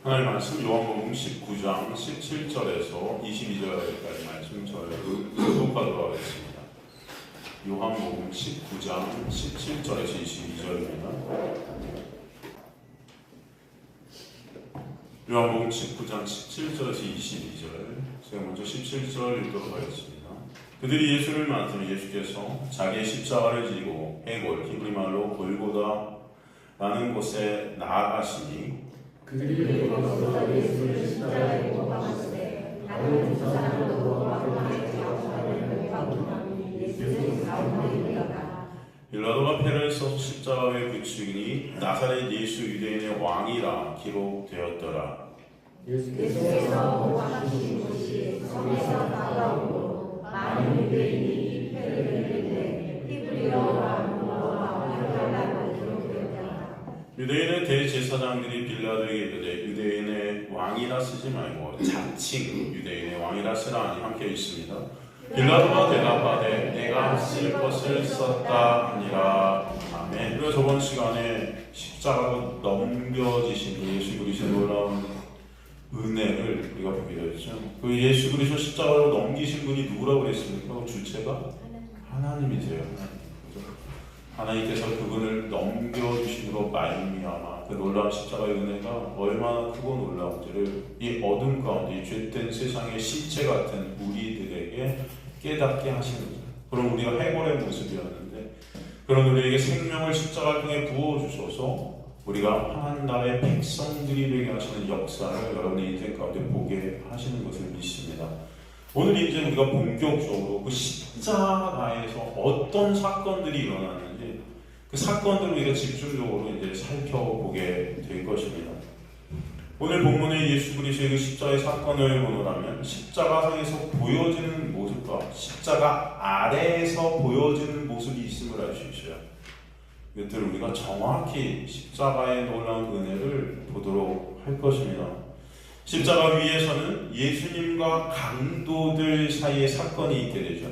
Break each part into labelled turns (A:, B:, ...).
A: 하나님 말씀 요한복음 19장 17절에서 22절까지 말씀 저를 교독하도록 하겠습니다. 요한복음 19장 17절에서 22절입니다. 요한복음 19장 17절에서 22절, 제가 먼저 17절 읽도록 하겠습니다. 그들이 예수를 만나더니 예수께서 자기의 십자가를 지고 해골, 히브리 말로 골고다라는 곳에 나아가시니
B: 그들이 거기서 예수를 십자가에 못 박으시되 나는 저 사람을 무엇하고 하는지 아무것도 못하니 예수는 가운데 되었다.
A: 빌라도가 패를 써서 십자가 위에 붙이니 나사렛 예수 유대인의 왕이라 기록되었더라.
B: 예수께서 못 박히신 곳이 성에서 가까우므로 많은 유대인이 패를 흘리되 히브리어와 문어와 헬라어로 기록되었다.
A: 유대인의 대제사장들이 빌라도에게 이르되 유대인의 왕이라 쓰지 말고 자칭 유대인의 왕이라 쓰라 하니 함께 있습니다. 빌라도가 대답하되 내가 쓸 것을 썼다 하니라. 아멘. 우리가 저번 시간에 십자가로 넘겨지신 예수 그리스도의 놀라운 은혜를 우리가 보게 되었죠. 그 예수 그리스도 십자가로 넘기신 분이 누구라고 그랬습니까? 주체가 하나님이세요. 하나님께서 그분을 넘겨주심으로 말미암아 그 놀라운 십자가의 은혜가 얼마나 크고 놀라운지를 이 어둠 가운데 이 죄된 세상의 시체 같은 우리들에게 깨닫게 하시는 거예요. 그럼 우리가 해골의 모습이었는데 그런 우리에게 생명을 십자가를 통해 부어주셔서 우리가 한 나라의 백성들이 되게 하시는 역사를 여러분의 인생 가운데 보게 하시는 것을 믿습니다. 오늘 이제 우리가 본격적으로 그 십자가에서 어떤 사건들이 일어났는지 그 사건들을 우리가 집중적으로 이제 살펴보게 될 것입니다. 오늘 본문의 예수 그리스도의 그 십자가의 사건을 보노라면 십자가상에서 보여지는 모습과 십자가 아래에서 보여지는 모습이 있음을 알 수 있어요. 이것들을 우리가 정확히 십자가의 놀라운 은혜를 보도록 할 것입니다. 십자가 위에서는 예수님과 강도들 사이의 사건이 있게 되죠.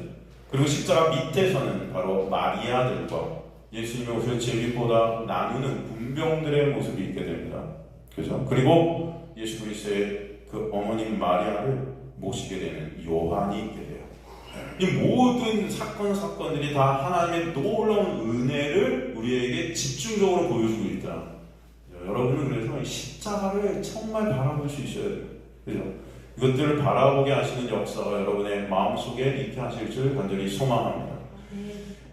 A: 그리고 십자가 밑에서는 바로 마리아들과 예수님의 옷을 제비보다 나누는 군병들의 모습이 있게 됩니다. 그죠? 그리고 예수 그리스도의 그 어머님 마리아를 모시게 되는 요한이 있게 돼요. 이 모든 사건들이 다 하나님의 놀라운 은혜를 우리에게 집중적으로 보여주고 있다. 여러분은 그래서 십자가를 정말 바라볼 수 있어야 돼요. 그죠? 이것들을 바라보게 하시는 역사가 여러분의 마음속에 있게 하실 줄 간절히 소망합니다.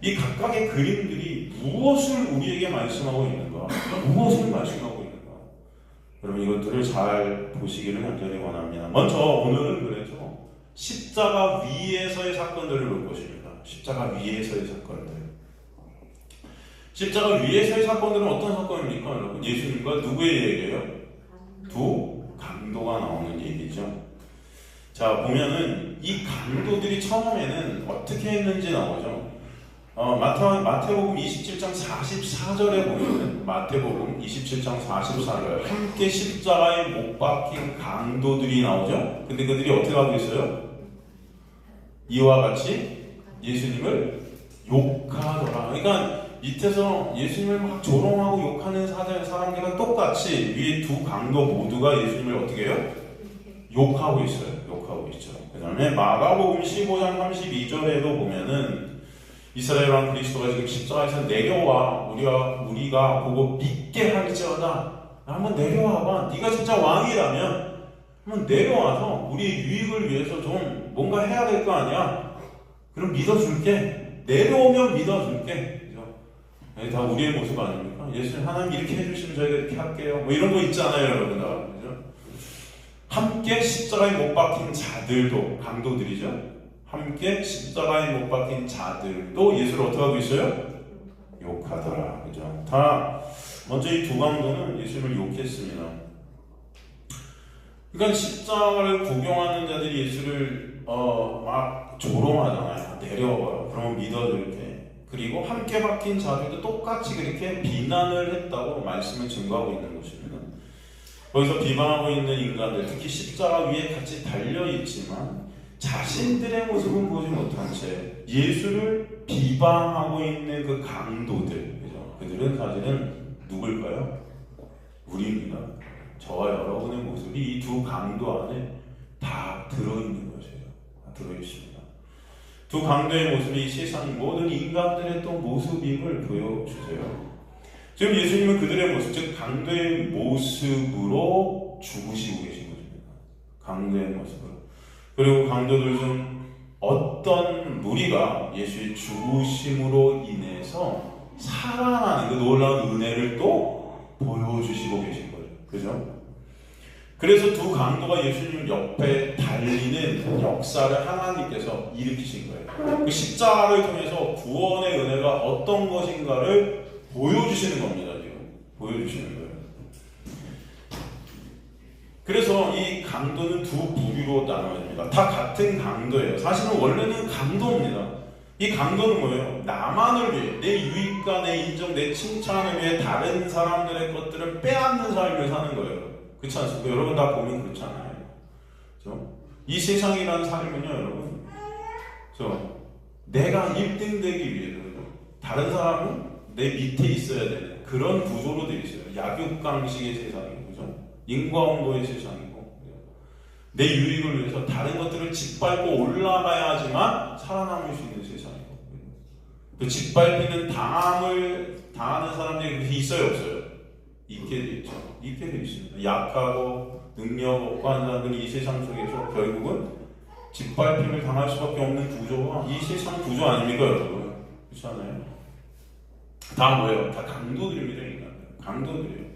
A: 이 각각의 그림들이 무엇을 우리에게 말씀하고 있는가? 무엇을 말씀하고 있는가? 여러분 이것들을 잘 보시기를 간절히 원합니다. 먼저 오늘은 그래서 십자가 위에서의 사건들을 볼 것입니다. 십자가 위에서의 사건들. 십자가 위에서의 사건들은 어떤 사건입니까? 여러분 예수님과 누구의 얘기예요? 두 강도가 나오는 얘기죠. 자 보면은 이 강도들이 처음에는 어떻게 했는지 나오죠. 마태복음 27장 44절에 보면 마태복음 27장 44절 함께 십자가에 못 박힌 강도들이 나오죠. 근데 그들이 어떻게 하고 있어요? 이와 같이 예수님을 욕하더라. 그러니까 밑에서 예수님을 막 조롱하고 욕하는 사람들과 똑같이 위에 두 강도 모두가 예수님을 어떻게 해요? 욕하고 있어요. 욕하고 있죠. 그 다음에 마가복음 15장 32절에도 보면은 이스라엘 왕 그리스도가 지금 십자가에서 내려와 우리가 보고 믿게 할지어다. 한번 내려와봐. 네가 진짜 왕이라면 한번 내려와서 우리의 유익을 위해서 좀 뭔가 해야 될 거 아니야. 그럼 믿어줄게. 내려오면 믿어줄게. 그죠? 다 우리의 모습 아닙니까? 예수님 하나님 이렇게 해주시면 저희가 이렇게 할게요. 뭐 이런 거 있잖아요, 여러분. 그죠? 함께 십자가에 못 박힌 자들도 강도들이죠. 함께 십자가에 못 박힌 자들도 예수를 어떻게 하고 있어요? 욕하더라. 그죠? 다 먼저 이 두 강도는 예수를 욕했습니다. 그러니까 십자가를 구경하는 자들이 예수를 막 조롱하잖아요. 내려와요. 그러면 믿어줄게. 그리고 함께 박힌 자들도 똑같이 그렇게 비난을 했다고 말씀을 증거하고 있는 것입니다. 거기서 비방하고 있는 인간들, 특히 십자가 위에 같이 달려있지만 자신들의 모습은 보지 못한 채 예수를 비방하고 있는 그 강도들, 그죠? 그들은 사실은 누굴까요? 우리입니다. 저와 여러분의 모습이 이 두 강도 안에 다 들어있는 것이에요. 다 들어있습니다. 두 강도의 모습이 세상 모든 인간들의 또 모습임을 보여주세요. 지금 예수님은 그들의 모습, 즉 강도의 모습으로 죽으시고 계신 것입니다. 강도의 모습으로. 그리고 강도들 중 어떤 무리가 예수의 죽으심으로 인해서 살아나는 그 놀라운 은혜를 또 보여주시고 계신 거죠. 그죠? 그래서 두 강도가 예수님 옆에 달리는 역사를 하나님께서 일으키신 거예요. 그 십자가를 통해서 구원의 은혜가 어떤 것인가를 보여주시는 겁니다. 지금 보여주시는 거예요. 그래서 이 강도는 두 부류로 나눠집니다. 다 같은 강도예요. 사실은 원래는 강도입니다. 이 강도는 뭐예요? 나만을 위해, 내 유익과 내 인정, 내 칭찬을 위해 다른 사람들의 것들을 빼앗는 삶을 사는 거예요. 그렇지 않습니까? 여러분 다 보면 그렇잖아요. 그렇죠? 이 세상이라는 삶은요, 여러분. 그렇죠? 내가 1등 되기 위해서 다른 사람은 내 밑에 있어야 되는 그런 구조로 되어 있어요. 약육강식의 세상이고, 그죠? 인과응보의 세상이고, 내 유익을 위해서 다른 것들을 짓밟고 올라가야 하지만 살아남을 수 있는 세상이고, 그 짓밟히는 당하는 사람들이 그렇게 있어요, 없어요? 있게 돼 있죠. 있게 돼 있습니다. 약하고 능력 없고 하는 사람들이 이 세상 속에서 결국은 짓밟힘을 당할 수밖에 없는 구조가 이 세상 구조 아닙니까, 여러분? 그렇지 않아요? 다 뭐예요? 다 강도들입니다, 인간들. 강도들이에요.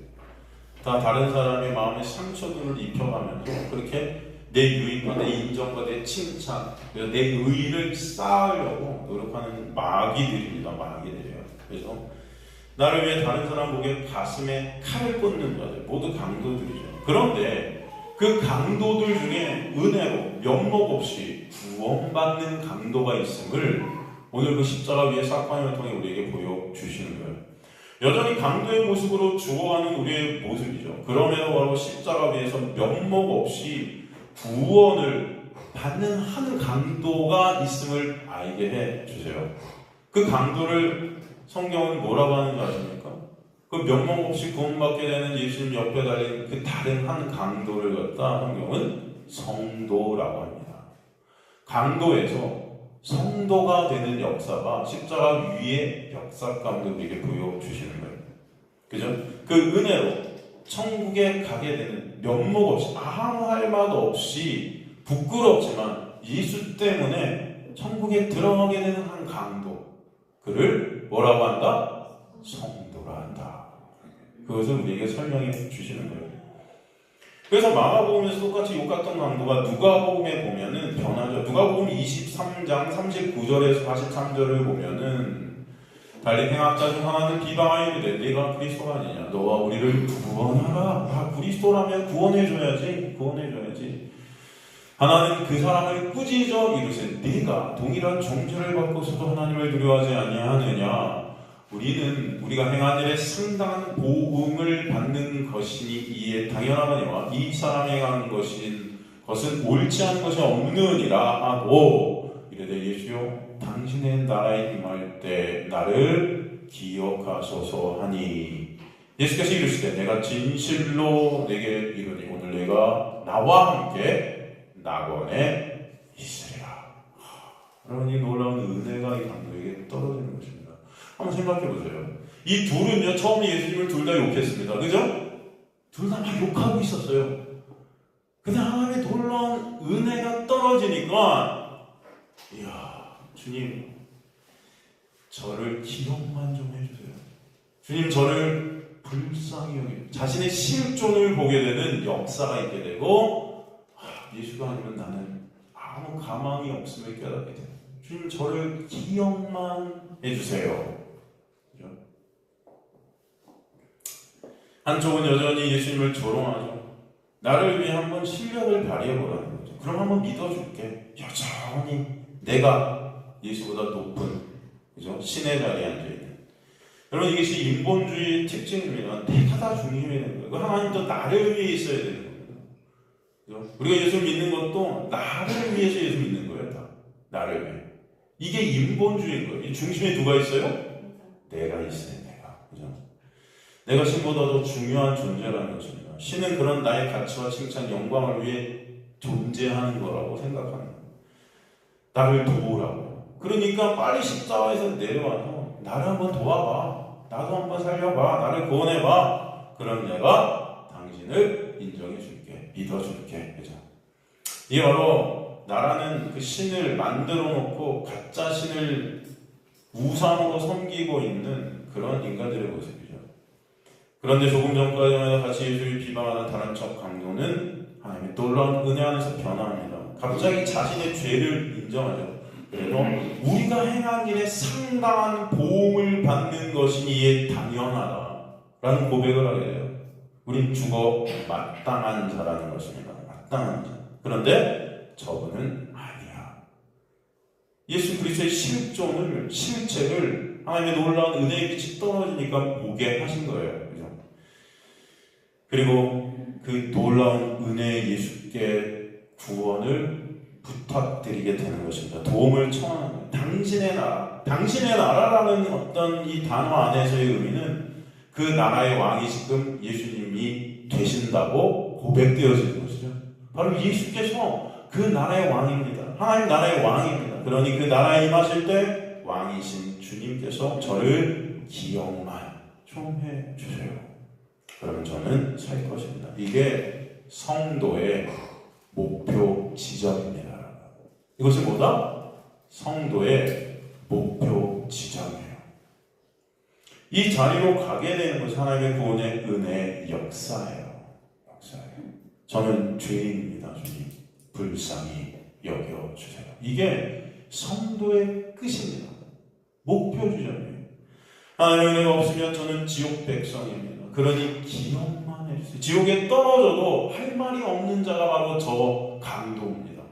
A: 다 다른 사람의 마음에 상처들을 입혀가면서 그렇게 내 유익과 내 인정과 내 칭찬, 내 의의를 쌓으려고 노력하는 마귀들입니다. 마귀들이에요. 그래서 나를 위해 다른 사람 보기에 가슴에 칼을 꽂는 자들 모두 강도들이죠. 그런데 그 강도들 중에 은혜로 면목 없이 구원받는 강도가 있음을 오늘 그 십자가 위의 사건을 통해 우리에게 보여주시는 거예요. 여전히 강도의 모습으로 죽어가는 우리의 모습이죠. 그럼에도 바로 십자가 위에서 면목 없이 구원을 받는 한 강도가 있음을 알게 해주세요. 그 강도를 성경은 뭐라고 하는 줄 아십니까? 그 면목 없이 구원받게 되는 예수님 옆에 달린 그 다른 한 강도를 갖다 성경은 성도라고 합니다. 강도에서 성도가 되는 역사가 십자가 위의 역사 가운데 우리에게 보여주시는 거예요. 그죠? 그 은혜로 천국에 가게 되는 면목 없이 아무 할 말 없이 부끄럽지만 예수 때문에 천국에 들어가게 되는 한 강도, 그를 뭐라고 한다? 성도라 한다. 그것을 우리에게 설명해 주시는 거예요. 그래서 마가복음에서 똑같이 욕같던 강도가 누가복음에 보면은 변하죠. 누가복음 23장 39절에서 43절을 보면은 달리 행악자 중 하나는 비방하여 이르되 네가 그리스도가 아니냐, 너와 우리를 구원하라. 그리스도라면 구원해줘야지. 하나는 그 사람을 꾸짖어 이르되 네가 동일한 존재를 받고서도 하나님을 두려워하지 아니하느냐. 우리가 행한 일에 상당한 보응을 받는 것이니 이에 당연하거니와 이 사람이 행한 것은 옳지 않은 것이 없느니라 하고 이르되 예수여 당신의 나라에 임할 때 나를 기억하소서 하니 예수께서 이르시되 내가 진실로 내게 이르니 오늘 내가 나와 함께 낙원에 있으리라. 여러분, 이 놀라운 은혜가 이 강도에게 떨어지는 것입니다. 한번 생각해 보세요. 이 둘은요, 처음에 예수님을 둘 다 욕했습니다. 그죠? 둘 다 막 욕하고 있었어요. 근데 하나님의 놀라운 은혜가 떨어지니까, 이야, 주님, 저를 기억만 좀 해주세요. 주님, 저를 불쌍히 여기고, 자신의 실존을 보게 되는 역사가 있게 되고, 예수가 아니면 나는 아무 가망이 없음을 깨닫게 돼요. 주님, 저를 기억만 해주세요. 그죠? 한쪽은 여전히 예수님을 조롱하죠. 나를 위해 한번 실력을 발휘해보라는 거죠. 그럼 한번 믿어줄게. 여전히 내가 예수보다 높은, 그죠? 신의 자리에 앉아있는. 여러분, 이것이 인본주의의 특징입니다. 내가 다 중심이 되는 거예요. 하나님도 나를 위해 있어야 되는 거예요. 우리가 예수 믿는 것도 나를 위해서 예수 믿는 거예요. 다 나를 위해. 이게 인본주의인 거예요. 이 중심에 누가 있어요? 내가 있어요. 내가. 그죠? 내가 신보다 더 중요한 존재라는 것입니다. 신은 그런 나의 가치와 칭찬, 영광을 위해 존재하는 거라고 생각하는 거예요. 나를 도우라고. 그러니까 빨리 십자가에서 내려와서 나를 한번 도와봐. 나도 한번 살려봐. 나를 구원해봐. 그럼 내가 당신을 인정해줄게. 믿어줄게. 그죠? 이게 바로 나라는 그 신을 만들어 놓고 가짜 신을 우상으로 섬기고 있는 그런 인간들의 모습이죠. 그런데 조금 전까지 같이 예수를 비방하는 다른 척 강도는 하나님의 놀라운 은혜 안에서 변화합니다. 갑자기 자신의 죄를 인정하죠. 그래서 우리가 행한 일에 상당한 보응을 받는 것이 이에 당연하다라는 고백을 하게 돼요. 우린 죽어 마땅한 자라는 것입니다. 마땅한 자. 그런데 저분은 아니야. 예수 그리스도의 실체를 하나님의 놀라운 은혜의 빛이 떨어지니까 보게 하신 거예요. 그죠? 그리고 그 놀라운 은혜의 예수께 구원을 부탁드리게 되는 것입니다. 도움을 청하는 거예요. 당신의 나라라는 어떤 이 단어 안에서의 의미는 그 나라의 왕이 지금 예수님이 되신다고 고백되어지는 것이죠. 바로 예수께서 그 나라의 왕입니다. 하나님 나라의 왕입니다. 그러니 그 나라에 임하실 때 왕이신 주님께서 저를 기억만 좀 해주세요. 그러면 저는 살 것입니다. 이게 성도의 목표 지점입니다. 이것이 뭐다? 성도의 목표 지점이에요. 이 자리로 가게 되는 것이 하나님의 구원의 은혜의 역사예요. 저는 죄인입니다. 주님 불쌍히 여겨주세요. 이게 성도의 끝입니다. 목표 지점이에요. 하나님의 은혜가 없으면 저는 지옥 백성입니다. 그러니 기억만 해주세요. 지옥에 떨어져도 할 말이 없는 자가 바로 저 강도입니다.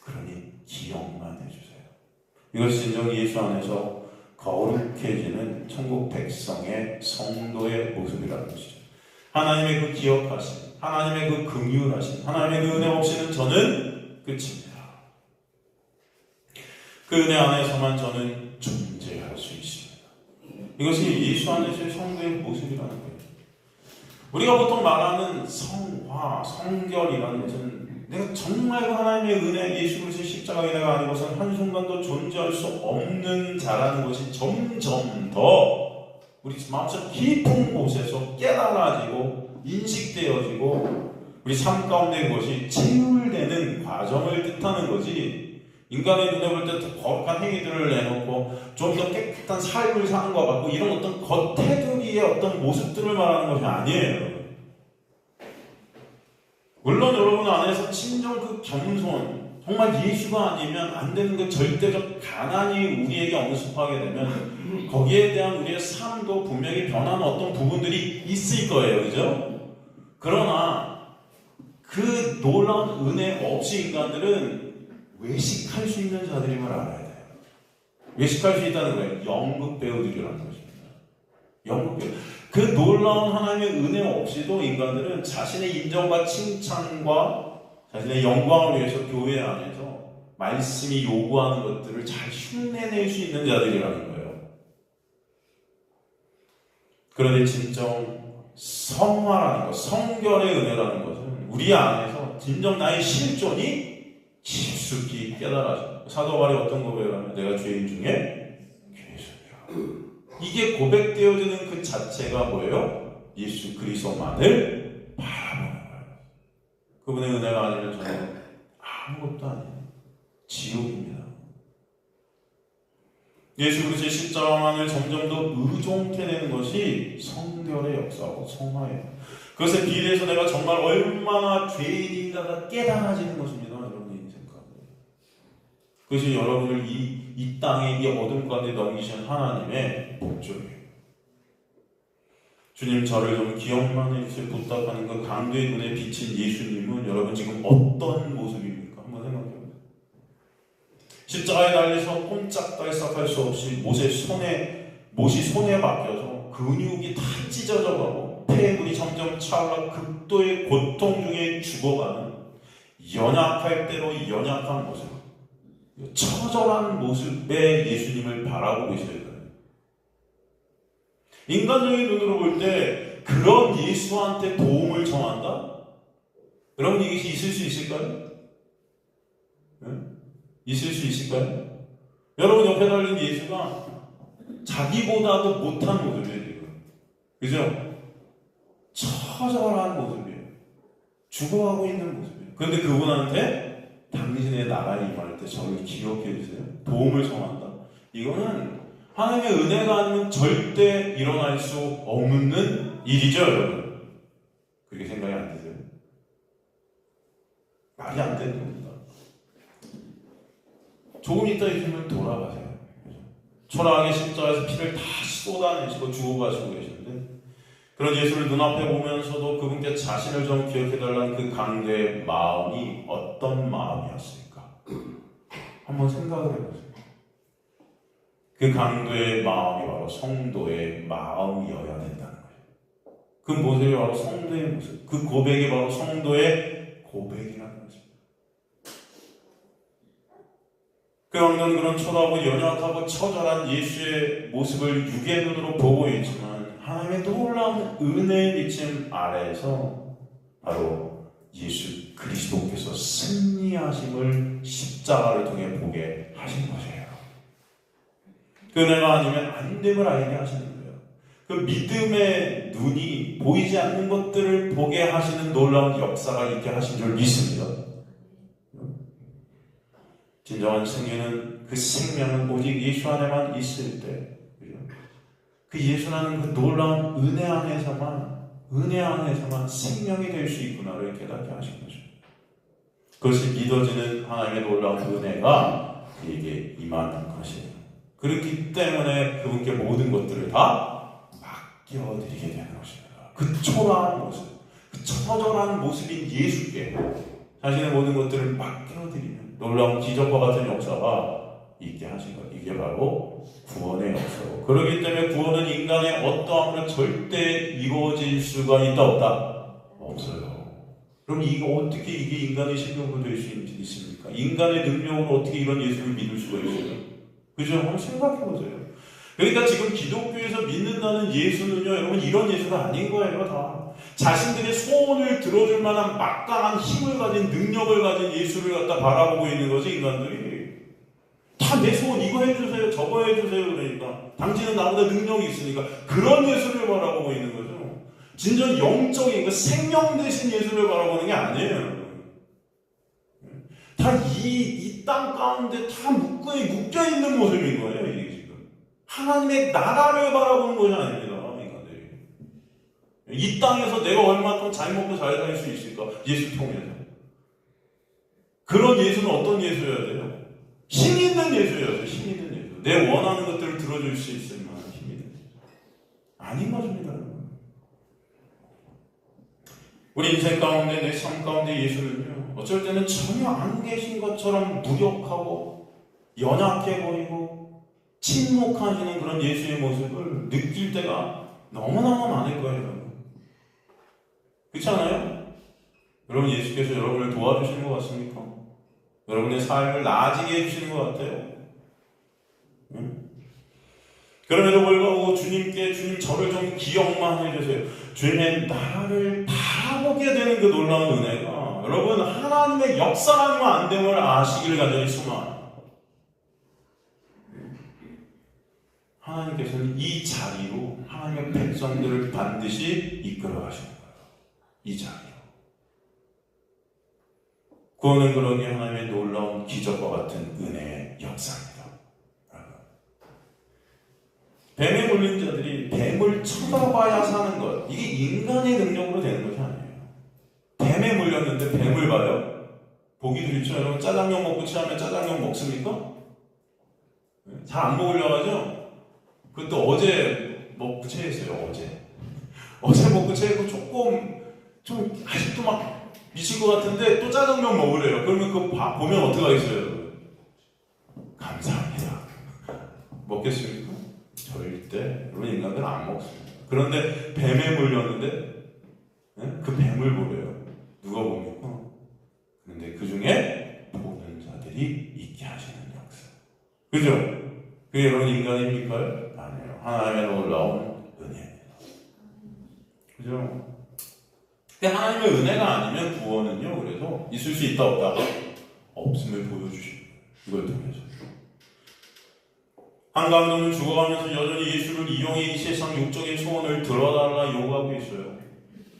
A: 그러니 기억만 해주세요. 이것이 진정 예수 안에서 거룩해지는 천국 백성의 성도의 모습이라는 것이죠. 하나님의 그 기억하심, 하나님의 그 긍휼하심, 하나님의 그 은혜 없이는 저는 끝입니다. 그 은혜 안에서만 저는 존재할 수 있습니다. 이것이 예수 안에서의 성도의 모습이라는 거예요. 우리가 보통 말하는 성화, 성결이라는 것은 내가 정말 하나님의 은혜, 예수 그리스도의 십자가의 은혜가 아니고서는 한순간도 존재할 수 없는 자라는 것이 점점 더 우리 마음속 깊은 곳에서 깨달아지고 인식되어지고 우리 삶 가운데 그것이 체휼되는 과정을 뜻하는 거지, 인간의 눈에 볼 때 더 거룩한 행위들을 내놓고 좀 더 깨끗한 삶을 사는 것 같고 이런 어떤 겉테두리의 어떤 모습들을 말하는 것이 아니에요. 물론 여러분 안에서 진정 그 겸손, 정말 예수가 아니면 안 되는 그 절대적 가난이 우리에게 엄습하게 되면 거기에 대한 우리의 삶도 분명히 변하는 어떤 부분들이 있을 거예요. 그죠? 그러나 그 놀라운 은혜 없이 인간들은 외식할 수 있는 자들임을 알아야 돼요. 외식할 수 있다는 거예요. 연극 배우들이라는 것입니다. 연극 배우. 그 놀라운 하나님의 은혜 없이도 인간들은 자신의 인정과 칭찬과 자신의 영광을 위해서 교회 안에서 말씀이 요구하는 것들을 잘 흉내낼 수 있는 자들이라는 거예요. 그런데 진정 성화라는 것, 성결의 은혜라는 것은 우리 안에서 진정 나의 실존이 깊숙이 깨달아져. 사도 바울이 어떤 고백을 하면 내가 죄인 중에 괴수니라. 이게 고백되어지는 그 자체가 뭐예요? 예수 그리스도만을 바라보는 거예요. 그분의 은혜가 아니면 저는 아무것도 아니에요. 지옥입니다. 예수 그리스도의 십자가만을 점점 더 의존케 되는 것이 성결의 역사고 성화예요. 그것에 비례해서 내가 정말 얼마나 죄인인가가 깨달아지는 것입니다. 여러분의 인생 가운데. 그것이 여러분을 이 땅의 이 어둠 가운데 넘기신 하나님의 목적이에요. 주님 저를 좀 기억만 해주세요 부탁하는 그 강도의 눈에 비친 예수님은 여러분 지금 어떤 모습입니까? 한번 생각해보세요. 십자가에 달려서 꼼짝달싹할 수 없이 못이 손에 박혀서 근육이 다 찢어져 가고 폐물이 점점 차올라 극도의 고통 중에 죽어가는 연약할 대로 연약한 모습, 처절한 모습의 예수님을 바라보고 있어야 돼요. 인간적인 눈으로 볼 때 그런 예수한테 도움을 청한다? 여러분 이것이 있을 수 있을까요? 네? 있을 수 있을까요? 여러분 옆에 달린 예수가 자기보다도 못한 모습이에요 지금. 그죠? 처절한 모습이에요. 죽어가고 있는 모습이에요. 그런데 그분한테 당신의 나라에 임할 때 저를 기억해 주세요. 도움을 청한다. 이거는 하나님의 은혜가 아니면 절대 일어날 수 없는 일이죠, 여러분. 그렇게 생각이 안 드세요? 말이 안 되는 겁니다. 조금 있다 있으면 돌아가세요. 초라하게 십자가에서 피를 다 쏟아내시고 죽어가시고 계시는데 그런 예수를 눈앞에 보면서도 그분께 자신을 좀 기억해달라는 그 강도의 마음이 어떤 마음이었을까? 한번 생각을 해보세요. 그 강도의 마음이 바로 성도의 마음이어야 된다는 거예요. 그 모습이 바로 성도의 모습, 그 고백이 바로 성도의 고백이라는 거죠. 그 강도는 그런 초라하고 연약하고 처절한 예수의 모습을 육의 눈으로 보고 있지만 하나님의 놀라운 은혜의 비침 아래에서 바로 예수 그리스도께서 승리하심을 십자가를 통해 보게 하신 것이에요. 그 은혜가 아니면 안 됨을 알게 하시는 거예요. 그 믿음의 눈이 보이지 않는 것들을 보게 하시는 놀라운 역사가 있게 하신 줄 믿습니다. 진정한 승리는 그 생명은 오직 예수 안에만 있을 때 그 예수라는 그 놀라운 은혜 안에서만 생명이 될 수 있구나를 깨닫게 하신 거죠. 그것이 믿어지는 하나님의 놀라운 은혜가 그에게 임하는 것이에요. 그렇기 때문에 그분께 모든 것들을 다 맡겨드리게 되는 것입니다. 그 초라한 모습, 그 처절한 모습인 예수께 자신의 모든 것들을 맡겨드리는 놀라운 기적과 같은 역사가 있게 하신 것. 이게 바로 구원의 역사고. 그렇기 때문에 구원은 인간의 어떠함으로 절대 이루어질 수가 있다 없다? 없어요. 그럼 어떻게 이게 인간의 실력으로 될 수 있습니까? 인간의 능력으로 어떻게 이런 예수를 믿을 수가 있어요? 그죠? 한번 생각해 보세요. 그러니까 지금 기독교에서 믿는다는 예수는요, 여러분 이런 예수가 아닌 거예요, 다. 자신들의 소원을 들어줄 만한 막강한 힘을 가진 능력을 가진 예수를 갖다 바라보고 있는 거지, 인간들이. 다 내 소원 이거 해주세요, 저거 해주세요, 그러니까. 당신은 나보다 능력이 있으니까. 그런 예수를 바라보고 있는 거죠. 진정 영적인, 그 생명 대신 예수를 바라보는 게 아니에요. 다 이 땅 가운데 다 묶여있는 모습인 거예요, 이게 지금. 하나님의 나라를 바라보는 것이 아닙니다, 인간들이. 이 땅에서 내가 얼마큼 잘 먹고 잘 살 수 있을까? 예수 통해서. 그런 예수는 어떤 예수여야 돼요? 힘 있는 예수여야죠, 힘 있는 예수. 내 원하는 것들을 들어줄 수 있을 만한 힘이 있는 예수. 아닌 것입니다, 여러분. 우리 인생 가운데, 내 삶 가운데 예수는요, 어쩔 때는 전혀 안 계신 것처럼 무력하고, 연약해 보이고, 침묵하시는 그런 예수의 모습을 느낄 때가 너무너무 많을 거예요, 여러분. 그렇지 않아요? 여러분, 예수께서 여러분을 도와주시는 것 같습니까? 여러분의 삶을 나아지게 해주시는 것 같아요. 응? 그럼에도 불구하고 주님 저를 좀 기억만 해주세요. 주님의 나라를 바라보게 되는 그 놀라운 은혜가 여러분 하나님의 역사라면 안 됨을 아시기를 간절히 소망합니다. 하나님께서는 이 자리로 하나님의 백성들을 반드시 이끌어 가시는 거예요. 이 자리로. 구원은 그러니 하나님의 놀라운 기적과 같은 은혜의 역사입니다. 뱀에 물린 자들이 뱀을 쳐다봐야 사는 것, 이게 인간의 능력으로 되는 것이 아니에요. 뱀에 물렸는데 뱀을 봐요? 보기 드리죠. 여러분 짜장면 먹고 취하면 짜장면 먹습니까? 잘 안 먹으려고 하죠? 그것도 어제 먹고 체했어요. 어제 먹고 체했고 조금 좀 아직도 막 미칠 것 같은데 또 짜장면 먹으래요. 그러면 그거 보면 어떡하겠어요? 감사합니다. 먹겠습니까? 절대. 여러분 인간들은 안 먹습니다. 그런데 뱀에 물렸는데 그 뱀을 보래요. 누가 봅니까? 그런데 그 중에 보는 자들이 있게 하시는 역사. 그죠? 그게 여러분 인간입니까? 아니에요. 하나님의 놀라운 은혜입니다. 그죠? 근데 하나님의 은혜가 아니면 구원은요, 그래서 있을 수 있다 없다? 없음을 보여주시고 이걸 통해서 한강도는 죽어가면서 여전히 예수를 이용해 이 세상 육적인 소원을 들어달라 요구하고 있어요.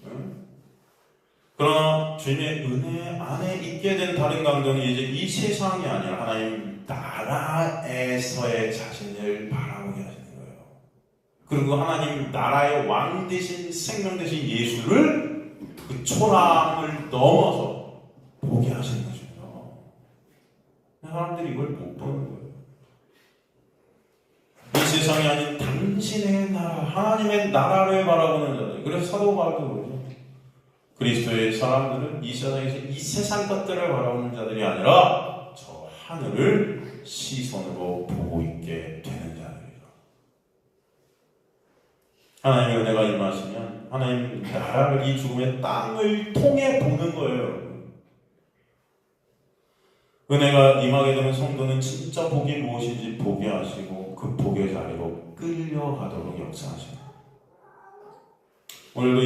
A: 응? 그러나 주님의 은혜 안에 있게 된 다른 강도는 이제 이 세상이 아니라 하나님 나라에서의 자신을 바라보게 하시는 거예요. 그리고 하나님 나라의 왕 대신 생명 대신 예수를 그 초라함을 넘어서 보게 하시는 것입니다. 사람들이 이걸 못 보는 거예요. 이 세상이 아닌 당신의 나라, 하나님의 나라를 바라보는 자들. 그래서 사도 바울도 그러죠. 그리스도의 사람들은 이 세상에서 이 세상 것들을 바라보는 자들이 아니라 저 하늘을 시선으로 보고 있게 되는 자들이다. 하나님의 은혜가 임하시면 하나님 나라를 이 죽음의 땅을 통해 보는 거예요, 여러분. 은혜가 임하게 되면 성도는 진짜 복이 무엇인지 보게 하시고 그 복의 자리로 끌려가도록 역사하십니다. 오늘도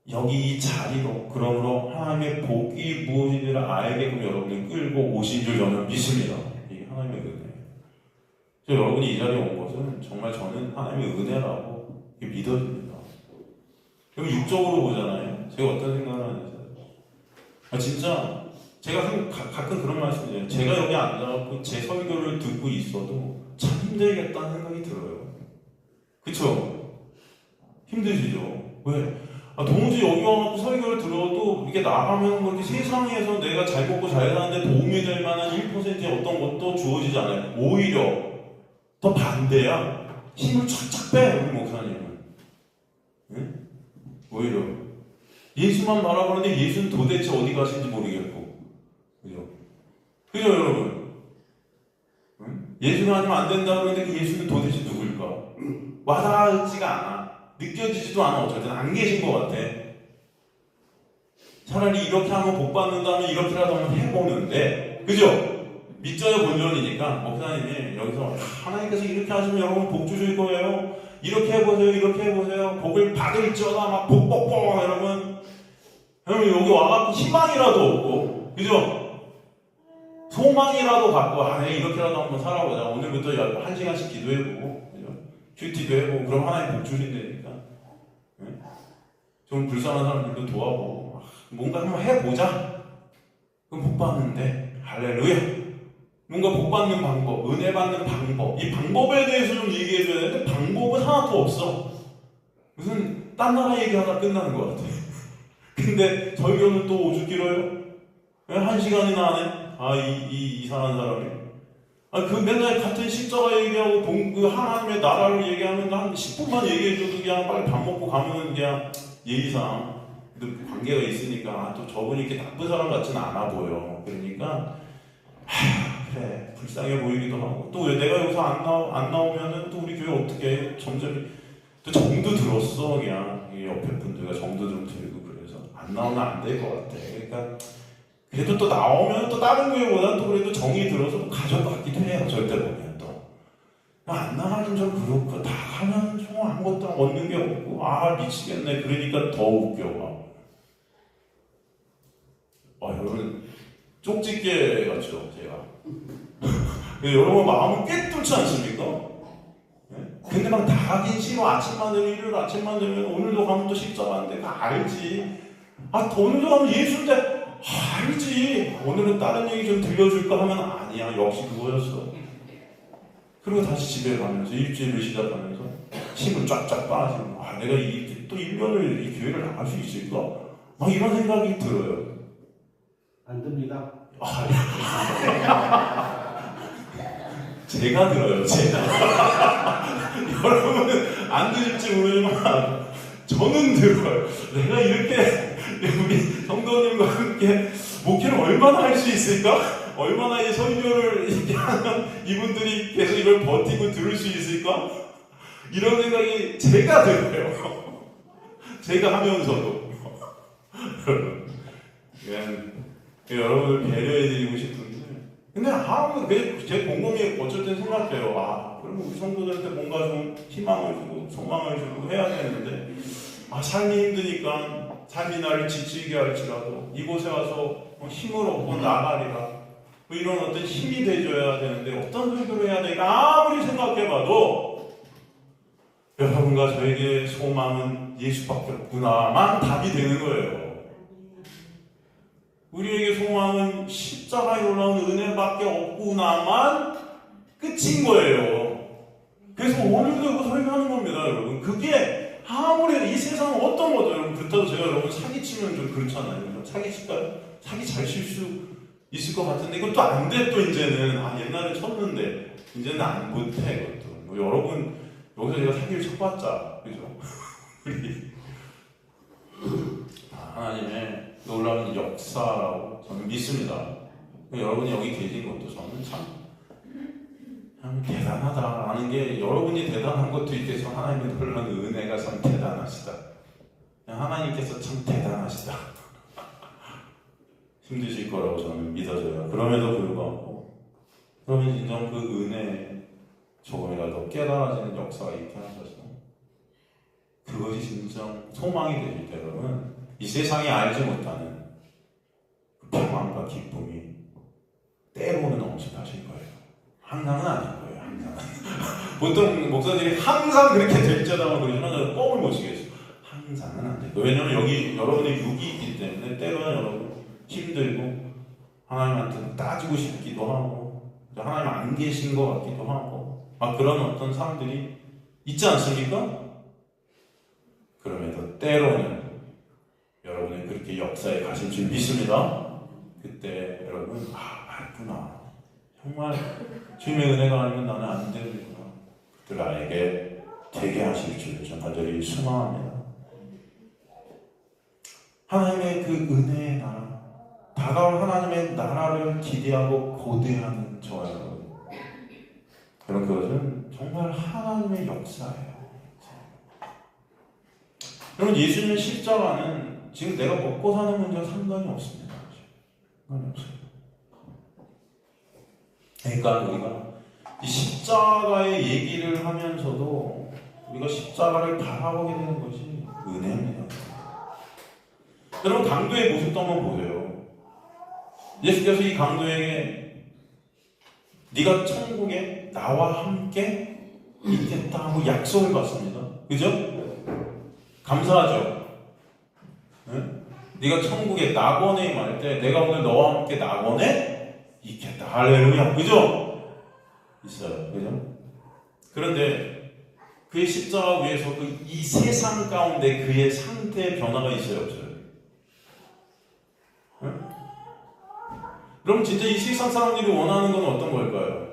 A: 여기 이 자리로 그러므로 하나님의 복이 무엇인지를 알게끔 여러분을 끌고 오신 줄 저는 믿습니다. 이게 하나님의 은혜예요. 여러분이 이 자리에 온 것은 정말 저는 하나님의 은혜라고 믿어집니다. 그럼 육적으로 보잖아요. 제가 어떤 생각을 하는지. 진짜 제가 가끔 그런 말씀 드려요. 제가 여기 앉아서 제 설교를 듣고 있어도 참 힘들겠다는 생각이 들어요. 그쵸? 힘드시죠? 왜? 도무지 여기 와서 설교를 들어도 이렇게 나가면 그렇게 세상에서 내가 잘 먹고 잘 사는데 도움이 될 만한 1%의 어떤 것도 주어지지 않아요. 오히려 더 반대야. 힘을 쫙쫙 빼, 우리 목사님은. 응? 오히려 예수만 바라보는데 예수는 도대체 어디 가신지 모르겠고. 그죠? 그죠, 여러분? 응? 예수가 아니면 안 된다 그러는데 그 예수는 도대체 누구일까? 와닿지가 않아. 느껴지지도 않아. 어쩔 때는 안 계신 것 같아. 차라리 이렇게 하면 복 받는다면 이렇게라도 한번 해보는데, 그죠? 믿져야 본전이니까 목사님이 여기서 하나님께서 이렇게 하시면 여러분 복 주실 거예요. 이렇게 해보세요. 이렇게 해보세요. 복을 받을지어다 막 복복복 여러분 여기 와갖고 희망이라도 없고, 그죠? 소망이라도 갖고 내가 이렇게라도 한번 살아보자. 오늘부터 1시간씩 기도해보고, 그죠? 큐티도 해보고, 그럼 하나님 복 주신다니까. 네? 좀 불쌍한 사람들도 도와보고, 뭔가 한번 해보자. 그럼 복 받는데, 할렐루야. 뭔가 복 받는 방법, 은혜 받는 방법, 이 방법에 대해서 좀 얘기해줘야 되는데, 방법은 하나도 없어. 무슨 딴 나라 얘기하다 끝나는 것 같아. 근데 설교는 또 오죽 길어요? 1시간이나 하네? 이상한 사람이. 그 맨날 같은 십자가 얘기하고 그 하나님의 나라를 얘기하면 한 10분만 얘기해줘도 그냥 빨리 밥 먹고 가면 그냥 예의상. 근데 관계가 있으니까 또 저분이 이렇게 나쁜 사람 같지는 않아 보여. 그러니까 그래 불쌍해 보이기도 하고, 또 왜 내가 여기서 안 나오면은 또 우리 교회 어떻게 해? 점점 또 정도 들었어. 그냥 옆에 분들과 정도 좀 들고 그래서 안 나오면 안 될 것 같아. 그러니까 그래도 또 나오면 또 다른 교회보다 또 그래도 정이 들어서 가져받기도 해요. 절대 보면 또 안 나가긴 좀 그렇고, 다 가면 좀 아무것도 얻는 게 없고 미치겠네. 그러니까 더 웃겨. 여러분 쪽집게 같죠 제가. 여러분 마음은 꽤 뚫지 않습니까? 근데 막 다 하긴 싫어. 아침만 되면 일요일 아침만 되면 오늘도 가면 또 십자가인데 다 알지. 오늘도 가면 예수인데 알지. 오늘은 다른 얘기 좀 들려줄까 하면 아니야. 역시 그거였어. 그리고 다시 집에 가면서 일주일을 시작하면서 힘을 쫙쫙 빠지고, 내가 또 1년을 이 교회를 나갈 수 있을까? 막 이런 생각이 들어요.
C: 안 듭니다.
A: 제가 들어요. 여러분은 안 들을지 모르지만 저는 들어요. 내가 이렇게 우리 성도님과 함께 목회를 얼마나 할 수 있을까? 얼마나 이 설교를 이렇게 하면 이분들이 계속 이걸 버티고 들을 수 있을까? 이런 생각이 제가 들어요. 제가 하면서도. 여러분을 배려해드리고 싶은데, 근데 제 곰곰이 어쩔 땐 생각해요. 그럼 우리 성도들한테 뭔가 좀 희망을 주고 소망을 주고 해야 되는데, 삶이 힘드니까 삶이 나를 지치게 할지라도 이곳에 와서 힘을 얻고 나가리라. 이런 어떤 힘이 돼줘야 되는데 어떤 설교를 해야 될까 아무리 생각해봐도 여러분과 저에게 소망은 예수밖에 없구나만 답이 되는 거예요. 우리에게 소망은 십자가에 올라온 은혜밖에 없구나만 끝인 거예요. 그래서 오늘도 이거 설교하는 겁니다, 여러분. 그게 아무리 이 세상은 어떤 거죠, 여러분. 그렇다고 제가 여러분 사기치면 좀 그렇잖아요. 사기칠까요? 사기 잘 칠 수 있을 것 같은데 이것도 안 돼. 또 이제는 옛날에 쳤는데 이제는 안 못해. 이것도 뭐 여러분 여기서 제가 사기를 쳐봤자 그죠? 우리 하나님의 놀라운 역사라고 저는 믿습니다. 여러분이 여기 계신 것도 저는 참 대단하다라는 게 여러분이 대단한 것도 있겠죠. 하나님의 놀라운 은혜가 참 대단하시다. 하나님께서 참 대단하시다. 힘드실 거라고 저는 믿어져요. 그럼에도 불구하고 그러면 진정 그 은혜 조금이라도 깨달아지는 역사가 있게 하셔서 그것이 진정 소망이 되실 때 여러분 이 세상이 알지 못하는 그 평안과 기쁨이 때로는 엄청나실 거예요. 항상은 아닐 거예요. 항상 보통 목사들이 항상 그렇게 될지라고 그러지만 저는 뻥을 못 치겠어요. 항상은 안 돼요. 왜냐면 여기 여러분의 육이 있기 때문에 때로는 여러분 힘들고 하나님한테 따지고 싶기도 하고 하나님 안 계신 것 같기도 하고 그런 어떤 사람들이 있지 않습니까? 그럼에도 때로는 여러분이 그렇게 역사에 가실 줄 믿습니다. 그때 여러분 맞구나. 정말 주님의 은혜가 아니면 나는 안 되는구나. 그들 나에게 되게 하실 줄 전 간절히 소망합니다. 하나님의 그 은혜의 나라, 다가올 하나님의 나라를 기대하고 고대하는 저와 여러분. 그런 그것은 정말 하나님의 역사예요. 여러분 예수님의 십자가는 지금 내가 먹고 사는 문제와 상관이 없습니다. 상관이 없어요. 그러니까 우리가 이 십자가의 얘기를 하면서도 우리가 십자가를 바라보게 되는 것이 은혜입니다. 여러분 강도의 모습도 한번 보세요. 예수께서 이 강도에게 네가 천국에 나와 함께 있겠다 하고 약속을 받습니다. 그죠? 감사하죠? 네? 네가 천국에 낙원에 임할 때 내가 오늘 너와 함께 낙원에 있겠다. 할렐루야. 그죠? 있어요. 그죠? 그런데 그의 십자가 위에서 이 세상 가운데 그의 상태의 변화가 있어요? 없어요? 네? 그럼 진짜 이 세상 사람들이 원하는 건 어떤 걸까요?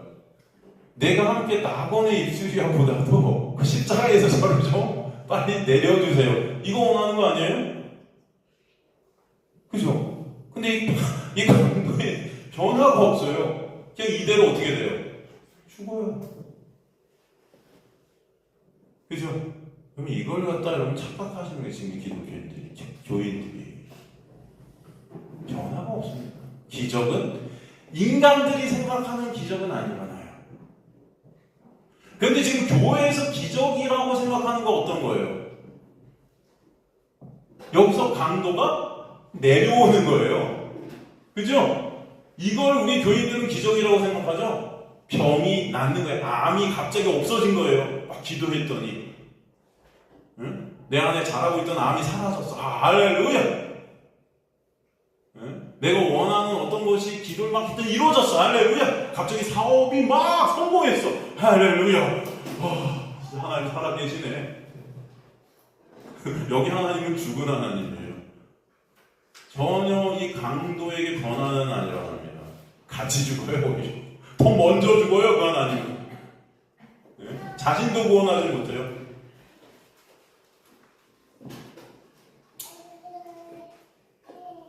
A: 내가 함께 낙원에 있으리라 보다도 그 십자가에서 저를 좀 빨리 내려주세요. 이거 원하는 거 아니에요? 그죠? 근데 이 강도에 변화가 없어요. 그냥 이대로 어떻게 돼요? 죽어요. 그죠? 그럼 이걸 갖다 여러분 착각하시는 게 지금 기독교인들이, 교인들이. 변화가 없습니다. 기적은 인간들이 생각하는 기적은 아니잖아요. 그런데 지금 교회에서 기적이라고 생각하는 거 어떤 거예요? 여기서 강도가 내려오는 거예요. 그죠? 이걸 우리 교인들은 기적이라고 생각하죠? 병이 낫는 거예요. 암이 갑자기 없어진 거예요. 막 기도했더니. 응? 내 안에 자라고 있던 암이 사라졌어. 할렐루야! 응? 내가 원하는 어떤 것이 기도를 막 했더니 이루어졌어. 할렐루야! 갑자기 사업이 막 성공했어. 할렐루야! 하나님 살아계시네. 여기 하나님은 죽은 하나님이에요. 전혀 이 강도에게 변화는 아니라고 합니다. 같이 죽어요. 더 먼저 죽어요. 그 하나님은. 네? 자신도 구원하지 못해요.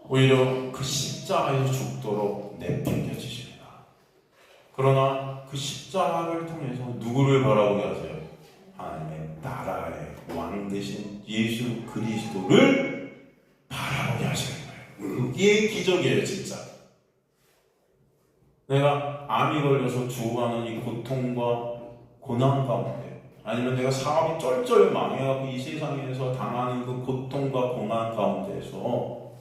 A: 오히려 그 십자가에서 죽도록 내팽겨치십니다. 그러나 그 십자가를 통해서 누구를 바라보게 하세요? 하나님의 나라의 왕 되신 예수 그리스도를 바라보게 하시는 거예요. 그게 기적이에요, 진짜. 내가 암이 걸려서 죽어가는 이 고통과 고난 가운데 아니면 내가 사업이 쩔쩔 망해갖고 이 세상에서 당하는 그 고통과 고난 가운데서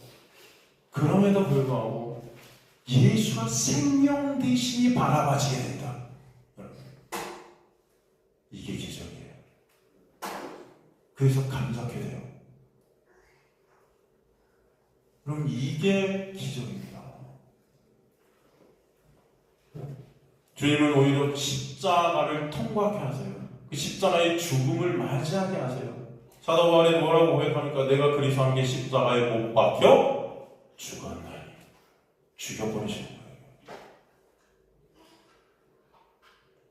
A: 그럼에도 불구하고 예수가 생명 대신이 바라봐지게 된다. 이게 기적이에요. 그래서 감사하게 돼요. 그럼 이게 기적입니다. 주님은 오히려 십자가를 통과하게 하세요. 그 십자가의 죽음을 맞이하게 하세요. 사도 바울이 뭐라고 고백합니까? 내가 그리스도와 함께 십자가에 못 박혀 죽었나니. 죽여버리시는 거예요.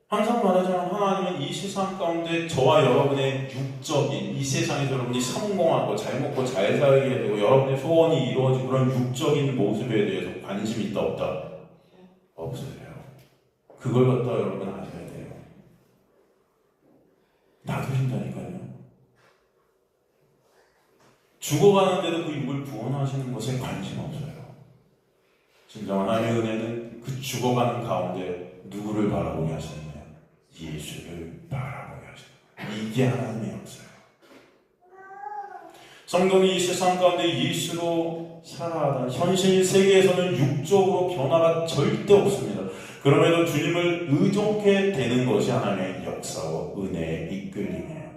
A: 항상 말하자면 하나님은 이 세상 가운데 저와 여러분의 육적인 이 세상에서 여러분이 성공하고 잘 먹고 잘 살게 되고 여러분의 소원이 이루어지고 그런 육적인 모습에 대해서 관심이 있다 없다? 없어요. 그걸 갖다 여러분 아셔야 돼요. 놔두신다니까요. 죽어가는데도 그 육을 구원하시는 것에 관심 없어요. 진정 하나님의 은혜는 그 죽어가는 가운데 누구를 바라보게 하시느냐? 예수를 바라보게 하시는 이게 하나님의 역사예요. 성도는 이 세상 가운데 예수로 살아가다 현실 세계에서는 육적으로 변화가 절대 없습니다. 그럼에도 주님을 의존케 되는 것이 하나님의 역사와 은혜의 이끌림이에요.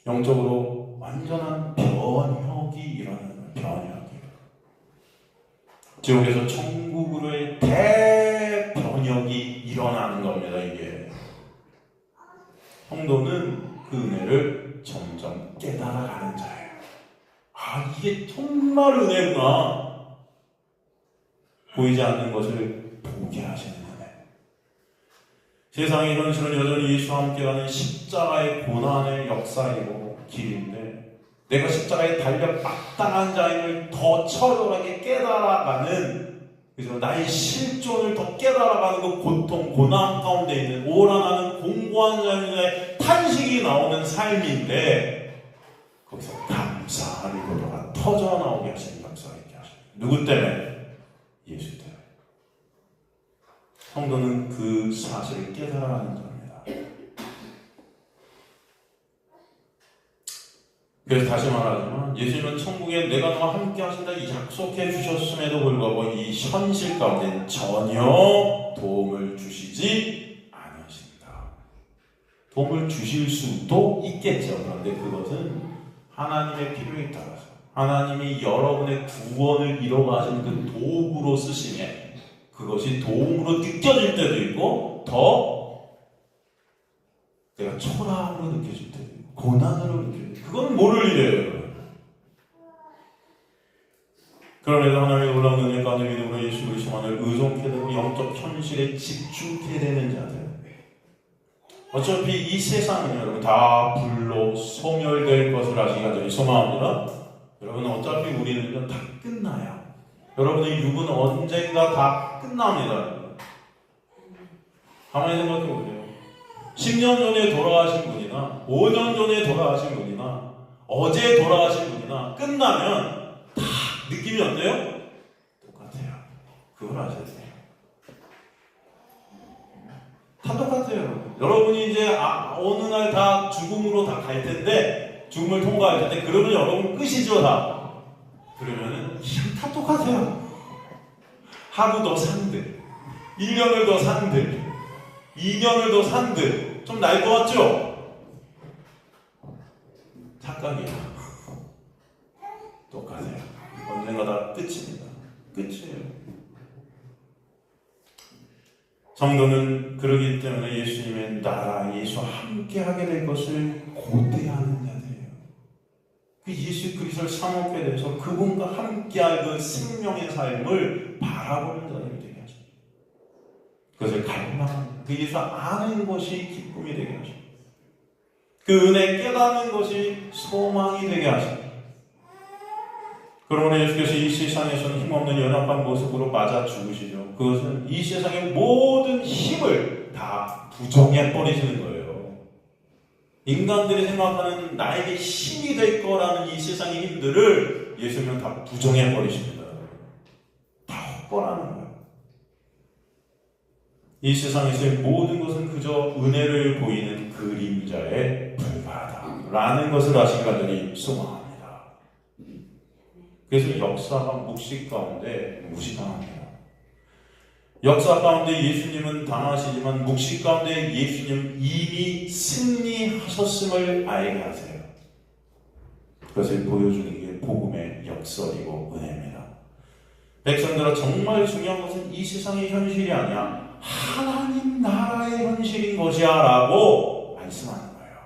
A: 영적으로 완전한 변혁이 일어나는 거예요. 변혁이. 지옥에서 천국으로의 대변혁이 일어나는 겁니다. 이게. 성도는 그 은혜를 점점 깨달아가는 자예요. 아, 이게 정말 은혜구나. 보이지 않는 것을 보게 하시는 은혜. 세상의 현실은 여전히 예수와 함께하는 십자가의 고난의 역사이고 길인데 내가 십자가에 달려 마땅한 자임을 더 철저하게 깨달아가는 그래서 나의 실존을 더 깨달아가는 그 고통, 고난 가운데 있는 오라나는 공고한 자의 탄식이 나오는 삶인데 거기서 감사의 고도가 터져나오게 하시는 역사가 있게 하십니다. 누구 때문에? 예수 때문에. 성도는 그 사실을 깨달아가는 자입니다. 그래서 다시 말하자면 예수님은 천국에 내가 너와 함께 하신다 약속해 주셨음에도 불구하고 이 현실 가운데 전혀 도움을 주시지 않으신다. 도움을 주실 수도 있겠죠. 그런데 그것은 하나님의 필요에 따라서 하나님이 여러분의 구원을 이뤄가신 그 도구로 쓰시면 그것이 도움으로 느껴질 때도 있고 더 내가 초라함으로 느껴질 때도 있고 고난으로 느껴질 때도 있고 그건 모를 일이에요. 그럼에도 하나님의 놀라운 은혜 가운데 믿음으로 예수 그리스도만을 의존케 되고 영적 현실에 집중케 되는 자들. 어차피 이 세상은 여러분 다 불로 소멸될 것을 아시기 소망합니다. 여러분 어차피 우리는 다 끝나요. 여러분의 육은 언젠가 다 끝납니다. 가만히 생각해 보세요. 10년 전에 돌아가신 분이나 5년 전에 돌아가신 분이나 어제 돌아가신 분이나 끝나면 다 느낌이 어때요? 똑같아요. 그걸 아셔야 돼요. 다 똑같아요. 여러분이 이제 어느 날 다 죽음으로 다 갈 텐데 죽음을 통과할 텐데 그러면 여러분 끝이죠 다. 그러면은 다 똑같아요. 하루 더 산들 1년을 더 산들 2년을 더 산들 좀 나을 것 같죠? 착각이에요. 똑같아요. 언젠가 다 끝입니다. 끝이에요. 성도는 그러기 때문에 예수님의 나라, 예수와 함께하게 될 것을 고대하는 자들이에요. 그 예수 그리스도를 사모하게 돼서 그분과 함께할 그 생명의 삶을 바라보는 자들이 되게 하십니다. 그것을 갈망하는 그 예수 아는 것이 기쁨이 되게 하십니다. 그 은혜 깨닫는 것이 소망이 되게 하십니다. 그러므로 예수께서 이 세상에서는 힘없는 연약한 모습으로 맞아 죽으시죠. 그것은 이 세상의 모든 힘을 다 부정해버리시는 거예요. 인간들이 생각하는 나에게 힘이 될 거라는 이 세상의 힘들을 예수님은 다 부정해버리십니다. 다 헛거라는 거예요. 이 세상에서의 모든 것은 그저 은혜를 보이는 그림자에 불과하다라는 것을 아시기 간절히 소망합니다. 그래서 역사가 묵시 가운데 무시당합니다. 역사 가운데 예수님은 당하시지만 묵시 가운데 예수님 이미 승리하셨음을 알게 하세요. 그것을 보여주는 게 복음의 역설이고 은혜입니다. 백성들아, 정말 중요한 것은 이 세상의 현실이 아니야, 하나님 나라의 현실인 것이야 라고 말씀하는 거예요.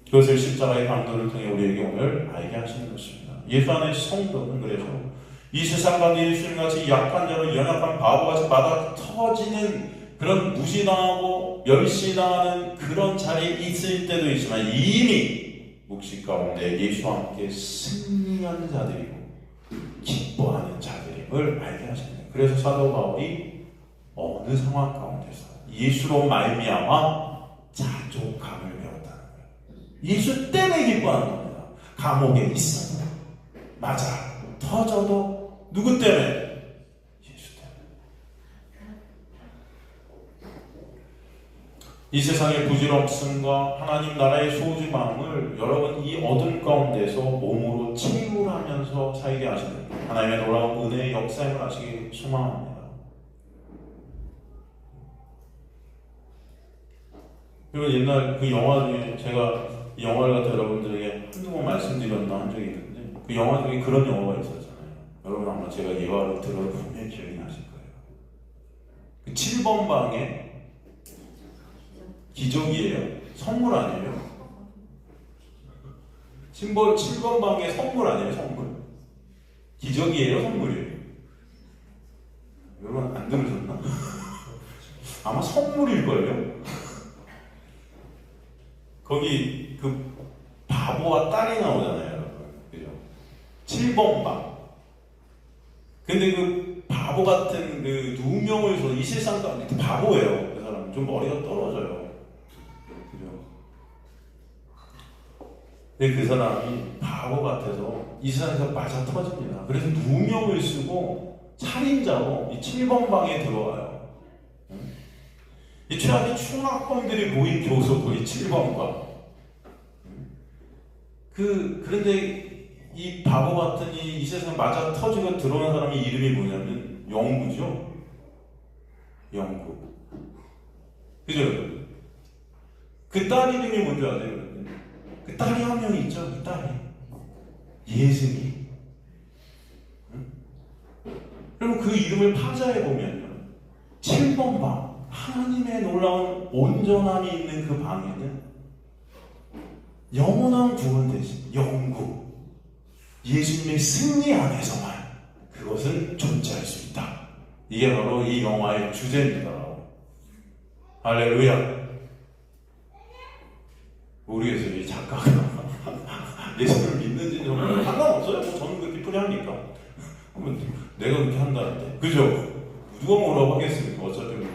A: 그것을 십자가의 강도를 통해 우리에게 오늘 알게 하시는 것입니다. 예수 안의 성도는 그래서 이 세상 가운데 예수님같이 약한 자로 연약한 바보같이 마다 터지는 그런 무시당하고 멸시당하는 그런 자리에 있을 때도 있지만 이미 묵시 가운데 예수와 함께 승리하는 자들이고 기뻐하는 자들임을 알게 하십니다. 그래서 사도 바울이 어느 상황 가운데서 예수로 말미암아 자족함을 배웠다는 거예요. 예수 때문에 기뻐하는 겁니다. 감옥에 있어도, 맞아, 터져도 누구 때문에? 예수 때문에. 이 세상의 부질없음과 하나님 나라의 소중함을 여러분 이 어둠 가운데서 몸으로 체험하면서 살게 하시는 하나님의 놀라운 은혜의 역사임을 아시기 소망합니다. 그리고 옛날 그 영화 중에 제가 이 영화를 갖다 여러분들에게 한두 번 말씀드렸나 한 적이 있는데, 그 영화 중에 그런 영화가 있었잖아요. 여러분 아마 제가 예화를 들어보면 기억이 나실 거예요. 그 7번 방에 기적이에요? 선물 아니에요? 7번 방에 선물 아니에요? 선물. 기적이에요? 선물이에요? 여러분 안 들으셨나? 아마 선물일걸요? 거기 그 바보와 딸이 나오잖아요, 여러분. 그죠? 7번 방. 근데 그 바보 같은 그 누명을 써, 이 세상 가운데 바보예요. 그 사람은 좀 머리가 떨어져요. 그죠? 근데 그 사람이 바보 같아서 이 세상에서 맞아 터집니다. 그래서 누명을 쓰고 살인자로 이 7번 방에 들어와요. 이 최악의 충악범들이 모인 교소도 이 7번 방. 그런데 이 바보 같은 이 세상에 맞아 터지고 들어오는 사람이 이름이 뭐냐면 영구죠. 영구. 그죠? 그 딸 이름이 뭔지 아세요? 그 딸이 한 명 있죠. 그 딸이 예승이. 그럼 그 이름을 파자해 보면요, 7번 방, 하나님의 놀라운 온전함이 있는 그 방에는 영원한 구원 대신 영구, 예수님의 승리 안에서만 그것은 존재할 수 있다. 이게 바로 이 영화의 주제입니다. 할렐루야. 모르겠어요, 이 작가가 예수를 믿는지 정말 상관없어요. 뭐 저는 그렇게 프리하니까 내가 그렇게 한다는데, 그죠? 누가 뭐라고 하겠습니까? 어차피 뭐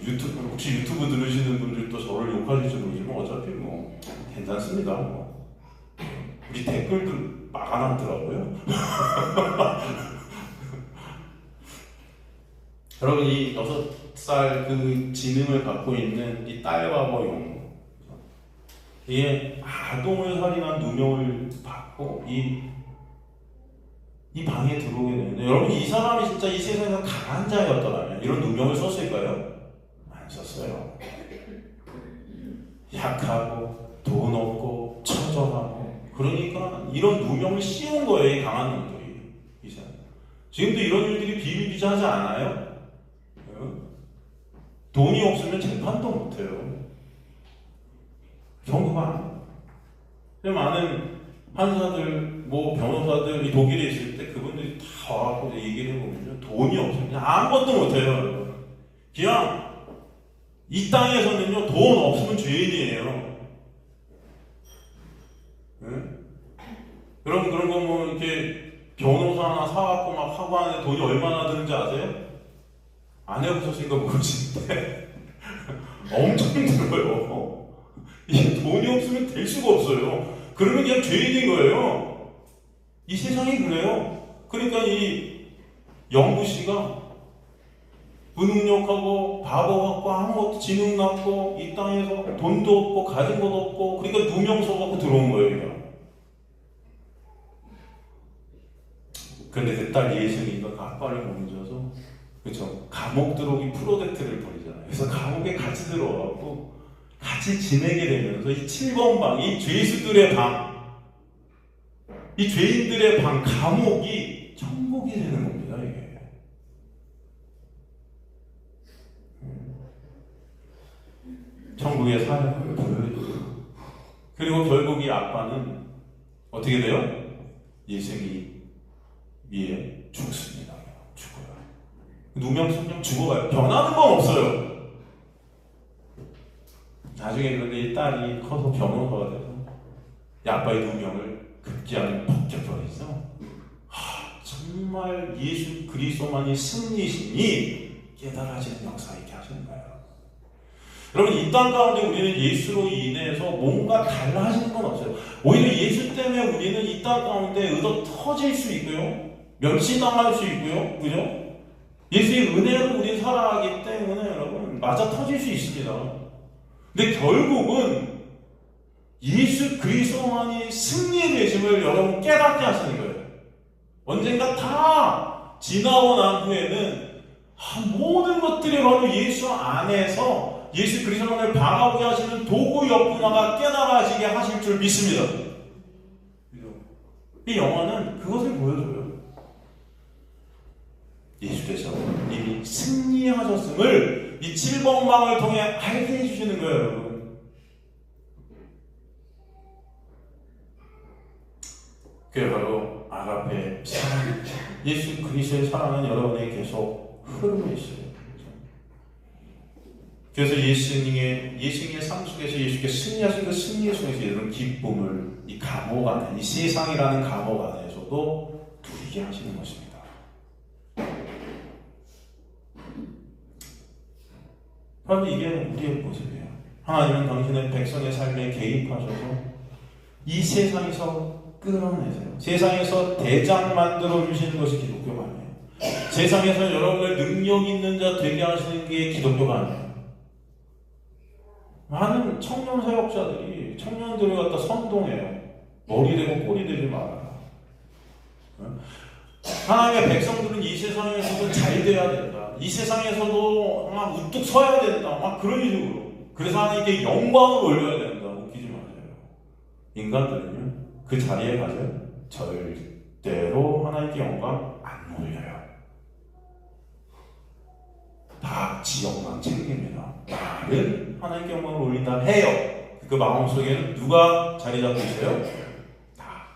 A: 유튜브, 혹시 유튜브 들으시는 분들도 저를 욕하실지 모르지만 어차피 뭐 괜찮습니다. 뭐 우리 댓글도 막아놨더라고요. 여러분, 이 6살 그 지능을 갖고 있는 이 딸바보 영웅, 이게 아동을 살인한 누명을 받고 이 방에 들어오게 되는데, 여러분 이 사람이 진짜 이 세상에서 강한 자였더라면 이런 누명을 썼을까요? 안 썼어요. 약하고 돈 없고 처절하고, 그러니까 이런 누명을 씌운 거예요, 이 강한 놈들이. 이 사람. 지금도 이런 일들이 비일비재하지 않아요? 돈이 없으면 재판도 못해요. 경고가 많은 판사들, 뭐 변호사들, 이 독일에 있을 때 그분들이 다 와갖고 얘기를 해보면 돈이 없으면 아무것도 못해요. 그냥 이 땅에서는요, 돈 없으면 죄인이에요. 네? 여러분 그런 거 뭐 이렇게 변호사 하나 사갖고 막 하고 하는데 돈이 얼마나 드는지 아세요? 안 해보셨으니까 모르시는데 엄청 들어요. 이게 돈이 없으면 될 수가 없어요. 그러면 그냥 죄인인 거예요. 이 세상이 그래요. 그러니까 이 영구 씨가 무능력하고 바보 같고 아무것도 지능 낮고 이 땅에서 돈도 없고 가진 것도 없고 그러니까 누명서 갖고 들어온 거예요. 그냥. 그런데 그 딸 예수님과 그 아빠를 못 잊어서 그렇죠. 감옥 들어오기 프로젝트를 벌이잖아요. 그래서 감옥에 같이 들어와갖고 같이 지내게 되면서 이 7번 방, 이 죄수들의 방, 이 죄인들의 방, 감옥이 천국이 되는 겁니다. 이게. 천국의 사역을 보여줘요. 그리고 결국 이 아빠는 어떻게 돼요? 예수님이 위에 죽습니다. 죽어요. 누명성령 죽어가요. 변하는 건 없어요. 나중에 그런데 이 딸이 커서 변호사가 돼서 이 아빠의 누명을 급기야는 벗겨버리죠. 정말 예수 그리스도만이 승리시니 깨달아지는 역사 있게 하시는 거예요. 여러분 이 땅 가운데 우리는 예수로 인해서 뭔가 달라지는 건 없어요. 오히려 예수 때문에 우리는 이 땅 가운데 의도 터질 수 있고요. 멸시당할 수 있고요. 그죠? 예수의 은혜로 우리 살아가기 때문에 여러분 맞아 터질 수 있습니다. 근데 결국은 예수 그리스도만이 승리되심을 여러분 깨닫게 하시는 거예요. 언젠가 다 지나고 난 후에는 모든 것들이 바로 예수 안에서 예수 그리스도만을 바라보게 하시는 도구였구나가 깨달아지게 하실 줄 믿습니다. 이 영화는 그것을 보여줘요. 예수께서 이미 승리하셨음을 이 7번 방을 통해 알게 해주시는 거예요, 여러분. 그게 바로 아가페 사랑, 예수 그리스도의 사랑은 여러분에게 계속 흐르고 있어요. 그래서 예수님의 삶 속에서 예수께서 승리하신 그 승리 속에서 이런 기쁨을 이 감옥 안에, 이 세상이라는 감옥 안에서도 누리게 하시는 것입니다. 바로 이게 우리의 모습이에요. 하나님은 당신의 백성의 삶에 개입하셔서 이 세상에서 끌어내세요. 세상에서 대장 만들어 주시는 것이 기독교가 아니에요. 세상에서 여러분을 능력 있는 자 되게 하시는 게 기독교가 아니에요. 많은 청년 사역자들이 청년들을 갖다 선동해요. 머리 되고 꼬리 되지 말아라. 하나님의 백성들은 이 세상에서도 잘 돼야 된다. 이 세상에서도 막 우뚝 서야 된다. 막 그런 식으로. 그래서 하나님께 영광을 올려야 된다. 웃기지 마세요. 인간들은요, 그 자리에 가면 절대로 하나님께 영광 안 올려요. 다 지 영광 챙깁니다. 나는 하나님께 영광을 올린다 해요. 그 마음속에는 누가 자리 잡고 있어요? 다.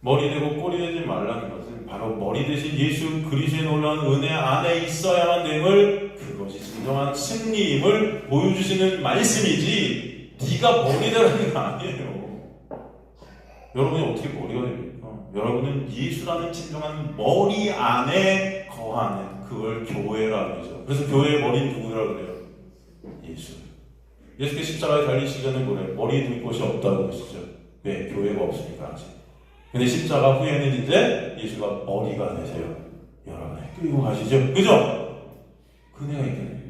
A: 머리 되고 꼬리 되지 말라는 것은 바로 머리 대신 예수 그리스도의 놀라운 은혜 안에 있어야만 됨을, 그것이 진정한 승리임을 보여주시는 말씀이지 네가 머리 되라는 게 아니에요. 여러분이 어떻게 머리가 됩니까? 여러분은 예수라는 진정한 머리 안에 거하는, 그걸 교회라고 하죠. 그래서 교회의 머리는 누구라고 그래요? 예수. 예수께서 십자가에 달리시기 전에 뭐래요? 머리 둘 곳이 없다고 그러시죠. 왜? 교회가 없으니까 아직. 근데 십자가 후에는 이제 예수가 머리가 되세요. 여러분을 끌고 가시죠. 그죠? 그네가 있겠네요.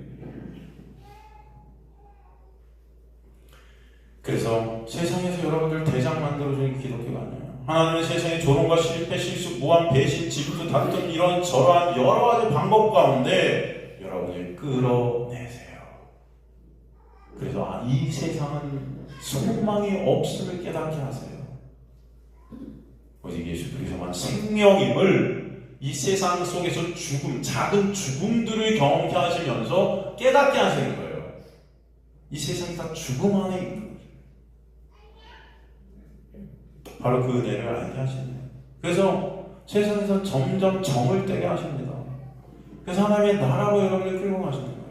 A: 그래서 세상에서 여러분들 대장 만들어주는 기독교가 아니에요. 하나님은 세상의 조롱과 실패, 실수, 무한 배신, 질투, 다툼 이런 저러한 여러 가지 방법 가운데 여러분을 끌어내세요. 그래서 이 세상은 소망이 없음을 깨닫게 하세요. 오직 예수 그리스도만 생명임을 이 세상 속에서 죽음, 작은 죽음들을 경험케 하시면서 깨닫게 하시는 거예요. 이 세상이 다 죽음 안에 있는 거예요. 바로 그 은혜를 알게 하시는 거예요. 그래서 세상에서 점점 정을 떼게 하십니다. 그래서 하나님의 나라로 여러분을 끌고 가시는 거예요.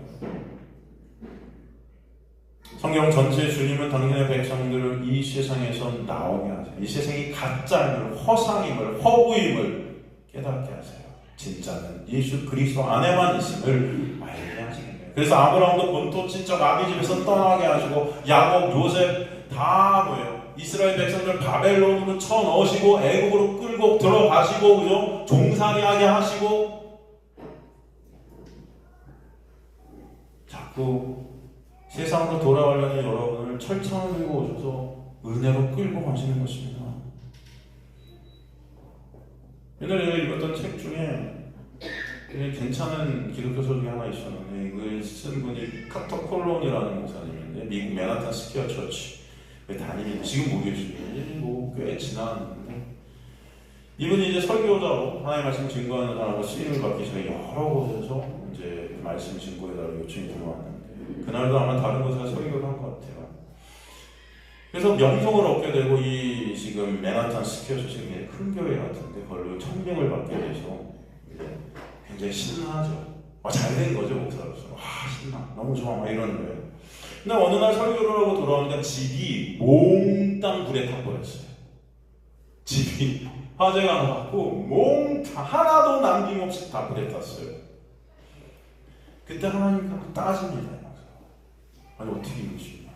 A: 성경 전체에 주님은 당신의 백성들을 이 세상에서 나오게 하세요. 이 세상이 가짜임을, 허상임을, 허구임을 깨닫게 하세요. 진짜는 예수 그리스도 안에만 있음을 알게 하시는 거예요. 그래서 아브라함도 본토 친척 아비 집에서 떠나게 하시고, 야곱, 요셉 다 뭐예요? 이스라엘 백성들 바벨론으로 쳐넣으시고 애국으로 끌고 들어가시고, 그죠? 종살이하게 하시고, 자꾸 세상으로 돌아가려는 여러분을 철창을 들고 오셔서 은혜로 끌고 가시는 것입니다. 옛날에 읽었던 책 중에 괜찮은 기독교서 중에 하나 있었는데 이걸 쓴 분이 카터 콜론이라는 목사님인데 미국 맨하탄 스퀘어 처치 담임인데 지금 못 계시는데 꽤 지났는데 이분이 이제 설교자로 하나님의 말씀 증거하는 사람으로 쓰임을 받기 전에 여러 곳에서 이제 말씀 증거해달라고 요청이 들어왔는데 그날도 아마 다른 곳에서 설교를 한 것 같아요. 그래서 명성을 얻게 되고 이 지금 맨하탄 스퀘어 처치가 큰 교회 같은데 그걸로 천명을 받게 돼서 굉장히 신나죠. 잘된 거죠, 목사로서. 신나. 너무 좋아. 막 이러는 거예요. 근데 어느 날 설교를 하고 돌아오니까 집이 몽땅 불에 타버렸어요. 집이 화재가 났고 몽땅 하나도 남김없이 다 불에 탔어요. 그때 하나님께서 따집니다. 아니 어떻게 이럴 수 있냐.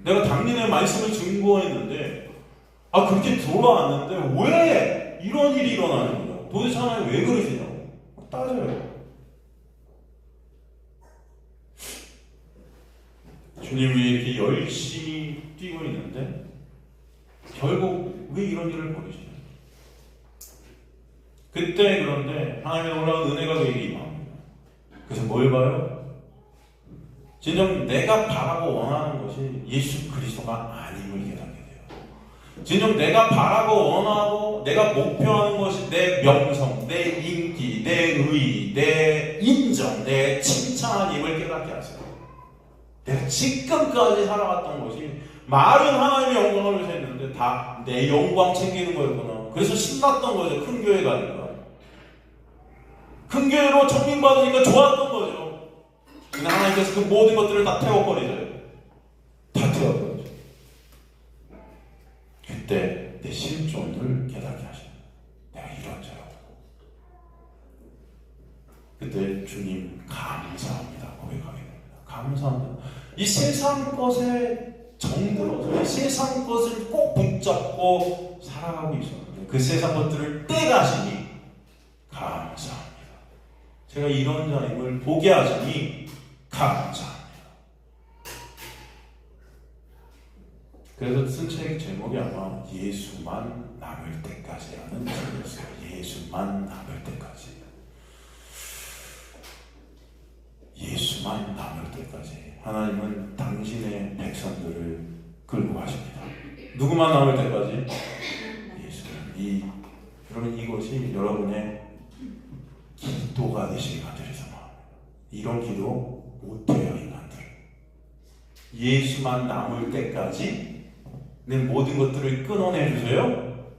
A: 내가 당신의 말씀을 증거했는데 그렇게 돌아왔는데 왜 이런 일이 일어나는 거냐. 도대체 하나님 왜 그러시냐고 따져요. 주님 왜 이렇게 열심히 뛰고 있는데 결국 왜 이런 일을 벌이시냐. 그때 그런데 하나님의 놀라운 은혜가 그에게 임합니다. 그래서 뭘 봐요? 진정 내가 바라고 원하는 것이 예수 그리스도가 아님을 깨닫게 돼요. 진정 내가 바라고 원하고 내가 목표하는 것이 내 명성, 내 인기, 내 의, 내 인정, 내 칭찬임을 깨닫게 하세요. 내가 지금까지 살아왔던 것이 말은 하나님의 영광을 위해서 했는데 다 내 영광 챙기는 거였구나. 그래서 신났던 거죠. 큰 교회 가니까. 큰 교회로 청빙받으니까 좋았던 거죠. 근데 하나님께서 그 모든 것들을 다 태워버리세요. 다 태워버리죠. 그때 내 실존을 깨닫게 하시는 내가 이런 자라고. 그때 주님 감사합니다 고백하게 됩니다. 감사합니다. 이 세상 것에 정들어서 이 세상 것을 꼭 붙잡고 살아가고 있었는데 그 세상 것들을 떼가시니 감사합니다. 제가 이런 자임을 보게 하시니 감사합니다. 그래서 쓴 책 제목이 아마 예수만 남을 때까지라는 책이었어요. 예수만 남을 때까지. 예수만 남을 때까지. 하나님은 당신의 백성들을 끌고 가십니다. 누구만 남을 때까지? 예수는. 여러분 이것이 여러분의 기도가 되시길 간절히 소망합니다. 이런 기도 못해요 인간들. 예수만 남을 때까지 내 모든 것들을 끊어내 주세요.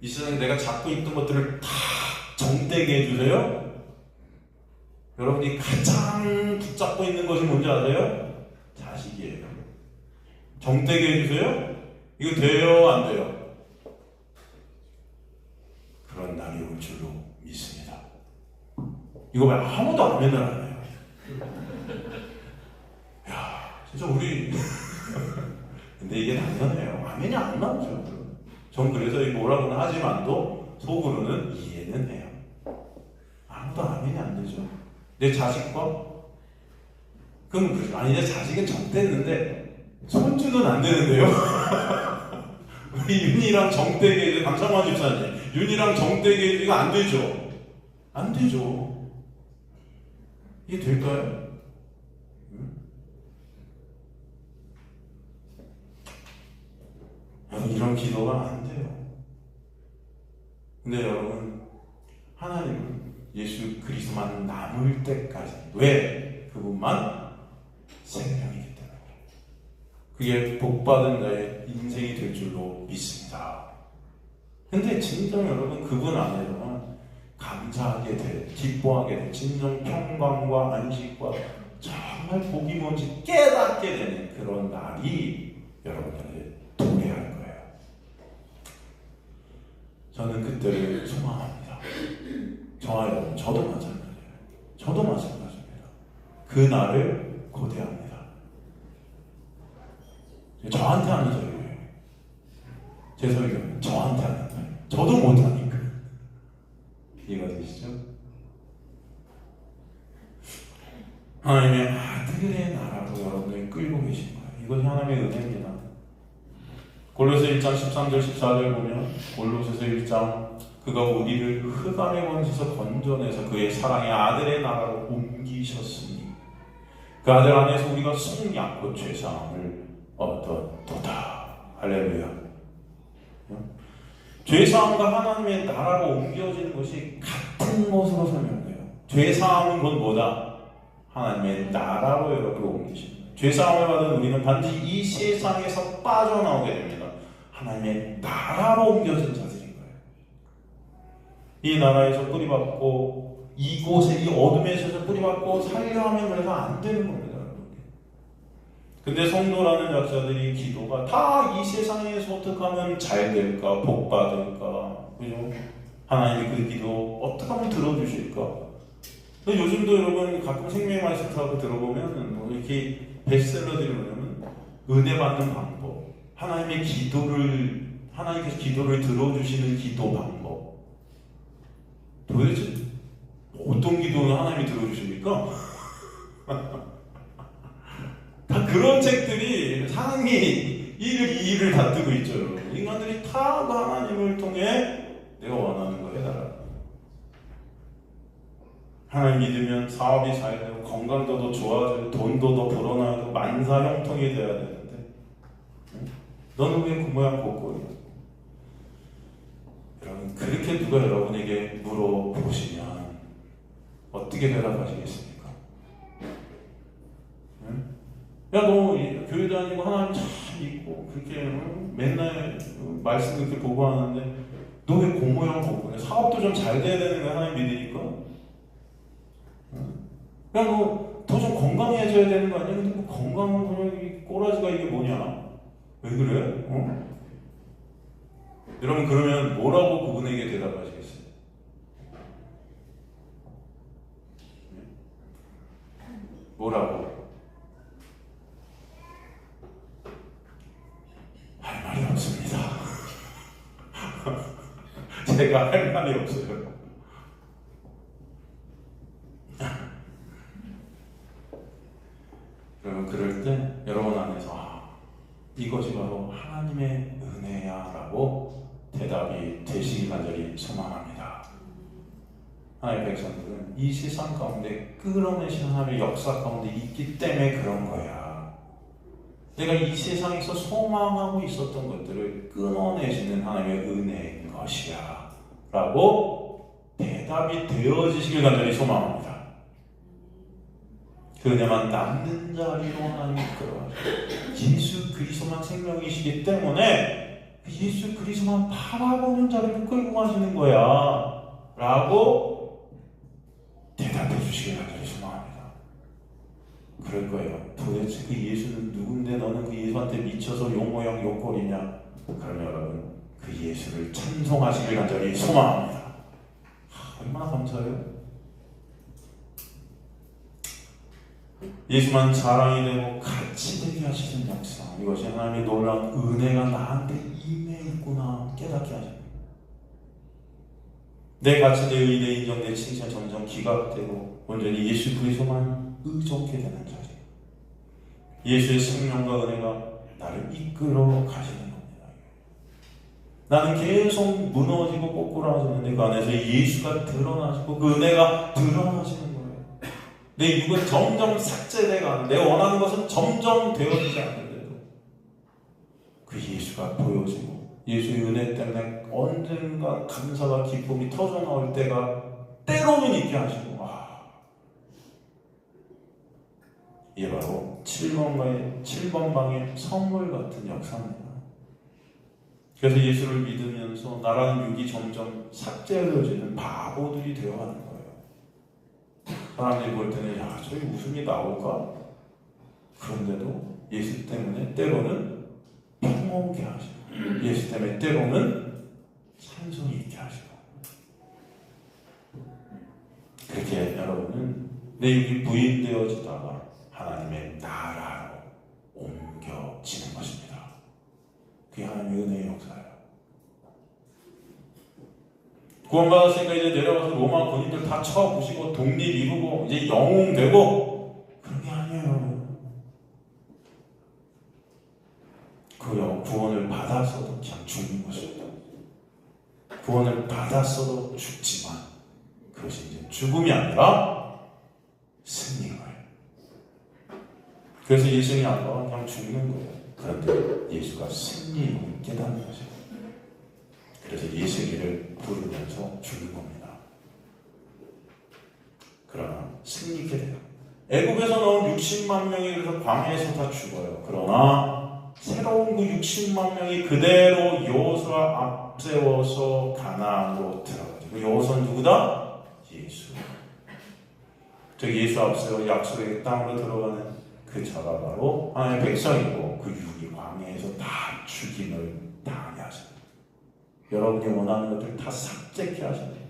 A: 이 세상에 내가 잡고 있던 것들을 다 정되게 해주세요. 여러분이 가장 붙잡고 있는 것이 뭔지 아세요? 자식이에요. 정되게 해주세요. 이거 돼요? 안 돼요? 그런 날이 올 줄로 믿습니다. 이거 왜 아무도 아멘을 안 해요? 야, 진짜 우리 근데 이게 당연해요. 아멘이 안 나오죠. 전 그래서 뭐라고는 하지만도 속으로는 이해는 해요. 아무도 아멘이 안 되죠. 내 자식과 그럼 그렇죠. 아니 내 자식은 정됐는데 손주는 안 되는데요. 우리 윤이랑 정되게 강창환 집사님 윤이랑 정되게 이거 안 되죠. 안 되죠. 이게 될까요? 여러분 이런 기도가 안 돼요. 근데 여러분 하나님은 예수 그리스도만 남을 때까지 왜? 그분만 생명이기 때문에 그게 복받은 자의 인생이 될 줄로 믿습니다. 근데 진정 여러분 그분 안에서는 감사하게 돼 기뻐하게 돼 진정 평강과 안식과 정말 복이 뭔지 깨닫게 되는 그런 날이 여러분들에게 도래할 거예요. 저는 그때를 소망합니다. 저와요. 저도 마찬가지예요. 저도 마찬가지입니다. 그 날을 고대합니다. 저한테 하는 소리예요. 제 설교는 저한테 하는 거예요. 저도 못하니까. 이해가 되시죠? 하나님의 아들의 나라로 여러분을 끌고 계신 거예요. 이것이 하나님의 은혜입니다. 골로새 1장 13절 14절 보면 골로새서 1장 그가 우리를 흑암의 권세에서 건져내서 그의 사랑의 아들의 나라로 옮기셨으니 그 아들 안에서 우리가 속량 곧 죄사함을 얻었도다. 할렐루야. 죄사함과 하나님의 나라로 옮겨지는 것이 같은 것으로 설명돼요. 죄사함은 곧 뭐다? 하나님의 나라로 여러분을 옮기십니다. 죄사함을 받은 우리는 반드시 이 세상에서 빠져나오게 됩니다. 하나님의 나라로 옮겨진 자들인 거예요. 이 나라에서 뿌리박고 이곳에 이 어둠에서 뿌리박고 살려 하면 그래서 안 되는 겁니다. 근데 성도라는 약자들이 기도가 다 이 세상에서 어떻게 하면 잘 될까, 복 받을까, 그죠? 하나님이 그 기도 어떻게 하면 들어주실까? 근데 요즘도 여러분 가끔 생명의 말씀 사고 들어보면 뭐 이렇게 베스트셀러들이 뭐냐면 은혜 받는 방법, 하나님께서 기도를 들어주시는 기도 방법. 도대체 어떤 기도는 하나님이 들어주십니까? 다 그런 책들이 상위 1, 2위를 다 뜨고 있죠. 인간들이 다 하나님을 통해 내가 원하는 거 해달라. 하나님 믿으면 사업이 잘 되고 건강도 더 좋아지고 돈도 더 불어나고 만사 형통이 돼야 되는데 너는 왜 그 모양 곱고이야? 여러분 그렇게 누가 여러분에게 물어보시면 어떻게 대답하시겠습니까? 야, 너 교회 다니고 하나님 참 믿고 그렇게 맨날 말씀 그렇게 보고 하는데 너 왜 공모형 보고 그래? 사업도 좀 잘 돼야 되는 거야 하나님 믿으니까. 야, 너 더 좀 건강해져야 되는 거 아니야? 근데 그 건강한 그냥 꼬라지가 이게 뭐냐? 왜 그래? 여러분 그러면 뭐라고 그분에게 대답하시겠어요? 뭐라고? 할 말이 없습니다. 제가 할 말이 없어요. 그러면 그럴 때 여러분 안에서 이것이 바로 하나님의 은혜야 라고 대답이 되시길 간절히 소망합니다. 하나님의 백성들은 이 세상 가운데 끌어내신 하나님의 역사 가운데 있기 때문에 그런 거야. 내가 이 세상에서 소망하고 있었던 것들을 끊어내시는 하나님의 은혜인 것이야 라고 대답이 되어지시길 간절히 소망합니다. 그 은혜만 남는 자리로 하나님이 이끌어가시고 예수 그리스도만 생명이시기 때문에 예수 그리스도만 바라보는 자리로 끌고 가시는 거야 라고 대답해 주시길 간절히 소망합니다. 그럴 거예요. 도대체 그 예수는 누군데 너는 그 예수한테 미쳐서 용모형 용꼴이냐? 그러면 여러분 그 예수를 찬송하시길 간절히 소망합니다. 얼마나 감사해요. 예수만 자랑이 되고 같이 되게 하시는 역사, 이것이 하나님의 놀라운 은혜가 나한테 임해있구나 깨닫게 하십니다. 내 가치, 내 의의, 내 인정, 내 칭찬 점점 기각되고 온전히 예수 그리스도만 의존케 되는 자리, 예수의 생명과 은혜가 나를 이끌어 가시는 겁니다. 나는 계속 무너지고 꼬꾸라지는데 그 안에서 예수가 드러나시고 그 은혜가 드러나시는 거예요. 내 육은 점점 삭제돼가는, 내가 원하는 것은 점점 되어지지 않는데도 그 예수가 보여지고 예수의 은혜 때문에 언젠가 감사와 기쁨이 터져나올 때가 때로는 있게 하시고, 이게 바로 7번 방의 선물 같은 역사입니다. 그래서 예수를 믿으면서 나라는 육이 점점 삭제되어지는 바보들이 되어가는 거예요. 사람들이 볼 때는 야, 저기 웃음이 나올까? 그런데도 예수 때문에 때로는 평온케 하시고 예수 때문에 때로는 찬송이 있게 하시고, 그렇게 여러분은 내 육이 부인되어지다가 하나님의 나라로 옮겨지는 것입니다. 그게 하나님의 은혜의 역사예요. 구원받았으니까 이제 내려가서 로마 군인들 다 쳐부시고 독립 이루고 이제 영웅되고 그런 게 아니에요. 구원을 받았어도 죽지만 그것이 이제 죽음이 아니라 승리인 거예요. 그래서 예수님이 아까 그냥 죽는 거예요. 그런데 예수가 승리를 깨닫는 거죠. 그래서 예수님을 부르면서 죽는 겁니다. 그러나 승리케 돼요. 애굽에서 나온 60만 명이 그래서 광야에서 다 죽어요. 그러나 새로운 그 60만 명이 그대로 여호수아 앞세워서 가나안으로 들어가죠. 그 여호수아는 누구다? 예수. 저 예수 앞세워 약속의 땅으로 들어가는 그 자가 바로 하나님의 백성이고 그 육이 광야에서 다 죽임을 당하게 하십니다. 여러분이 원하는 것들 다 삭제케 하십니다.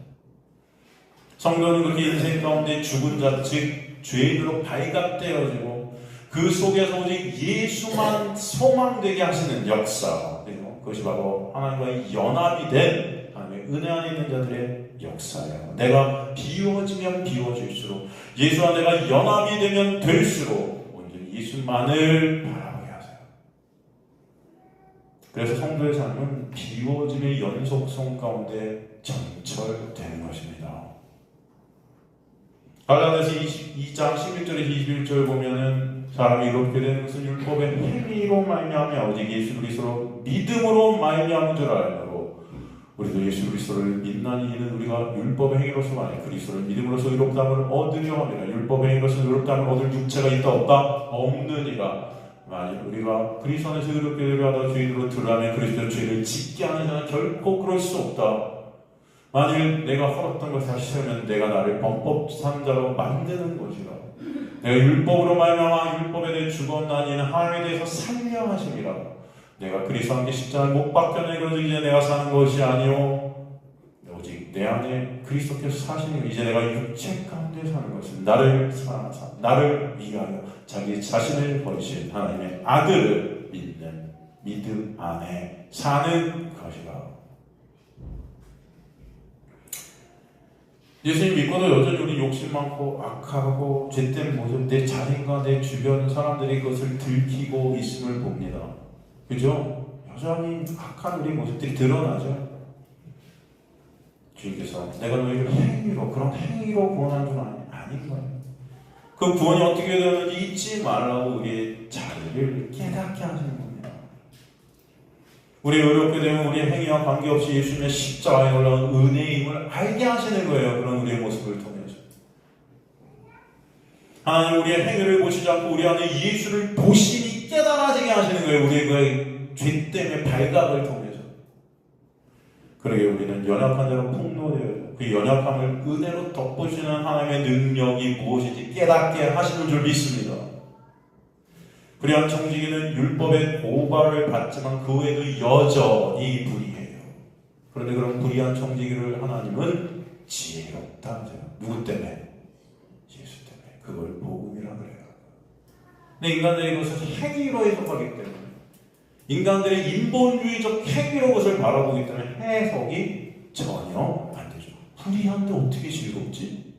A: 성도는 그렇게 인생 가운데 죽은 자, 즉 죄인으로 발각되어지고 그 속에서 오직 예수만 소망되게 하시는 역사, 그리고 그것이 바로 하나님과의 연합이 된 하나님의 은혜 안에 있는 자들의 역사예요. 내가 비워지면 비워질수록 예수와 내가 연합이 되면 될수록 온전히 예수만을 바라보게 하세요. 그래서 성도의 삶은 비워짐의 연속성 가운데 점철되는 것입니다. 갈라디아서 22장 11절에서 21절 보면은 사람이 이롭게 되는 것은 율법의 행위로 말미암아 오직 예수 그리스도로 믿음으로 말미암은 줄 알므로 우리도 예수 그리스도를 믿나니 이는 우리가 율법의 행위로서가 아니라 그리스도를 믿음으로써 의롭다함을 얻으려 함이라. 율법의 행위로서 의롭다함을 얻을 육체가 있다 없다? 없느니라. 만일 우리가 그리스도 안에서 의롭게 되려 하다 죄인으로 들어가면 그리스도의 죄를 짓게 하는 자는 결코 그럴 수 없다. 만일 내가 헐었던 것을 다시 세우면 내가 나를 범법산자로 만드는 것이라. 내가 율법으로 말미암아 율법에 대해 죽었나니 이는 하나님에 대해서 살려하심이라. 내가 그리스도와 함께 십자가에 못 박혀내 그러지 이제 내가 사는 것이 아니오 오직 내 안에 그리스도께서 사시니 이제 내가 육체 가운데 사는 것은 나를 사랑하사 나를 위하여 자기 자신을 버리신 하나님의 아들을 믿는 믿음 안에 사는 것이라. 예수님 믿고도 여전히 우리 욕심 많고 악하고 죄된 모습, 내 자신과 내 주변 사람들이 그것을 들키고 있음을 봅니다. 그죠? 여전히 악한 우리 모습들이 드러나죠. 주님께서 내가 너희를 행위로, 그런 행위로 구원한 줄 아닌 거예요. 그 구원이 어떻게 되는지 잊지 말라고 우리의 자리를 깨닫게 하시는 겁니다. 우리 어렵게 되면 우리의 행위와 관계없이 예수님의 십자가에 올라온 은혜임을 알게 하시는 거예요. 그런 우리의 모습을 통해서. 하나님 우리의 행위를 보시지 않고 우리 안에 예수를 보시니 깨달아지게 하시는 거예요. 우리의 그 죄 때문에 발각을 통해서. 그러게 우리는 연약한 자로 폭로되어요. 그 연약함을 은혜로 덮으시는 하나님의 능력이 무엇인지 깨닫게 하시는 줄 믿습니다. 불의한 청지기는 율법의 고발을 받지만 그 외에도 여전히 불의해요. 그런데 그런 불의한 청지기를 하나님은 지혜롭다 하세요. 누구 때문에? 예수 때문에. 그걸 복음이라 그래요. 근데 인간들이 그것을 행위로 해석하기 때문에 인간들의 인본주의적 행위로 그것을 바라보기 때문에 해석이 전혀 안 되죠. 불의한데 어떻게 즐겁지?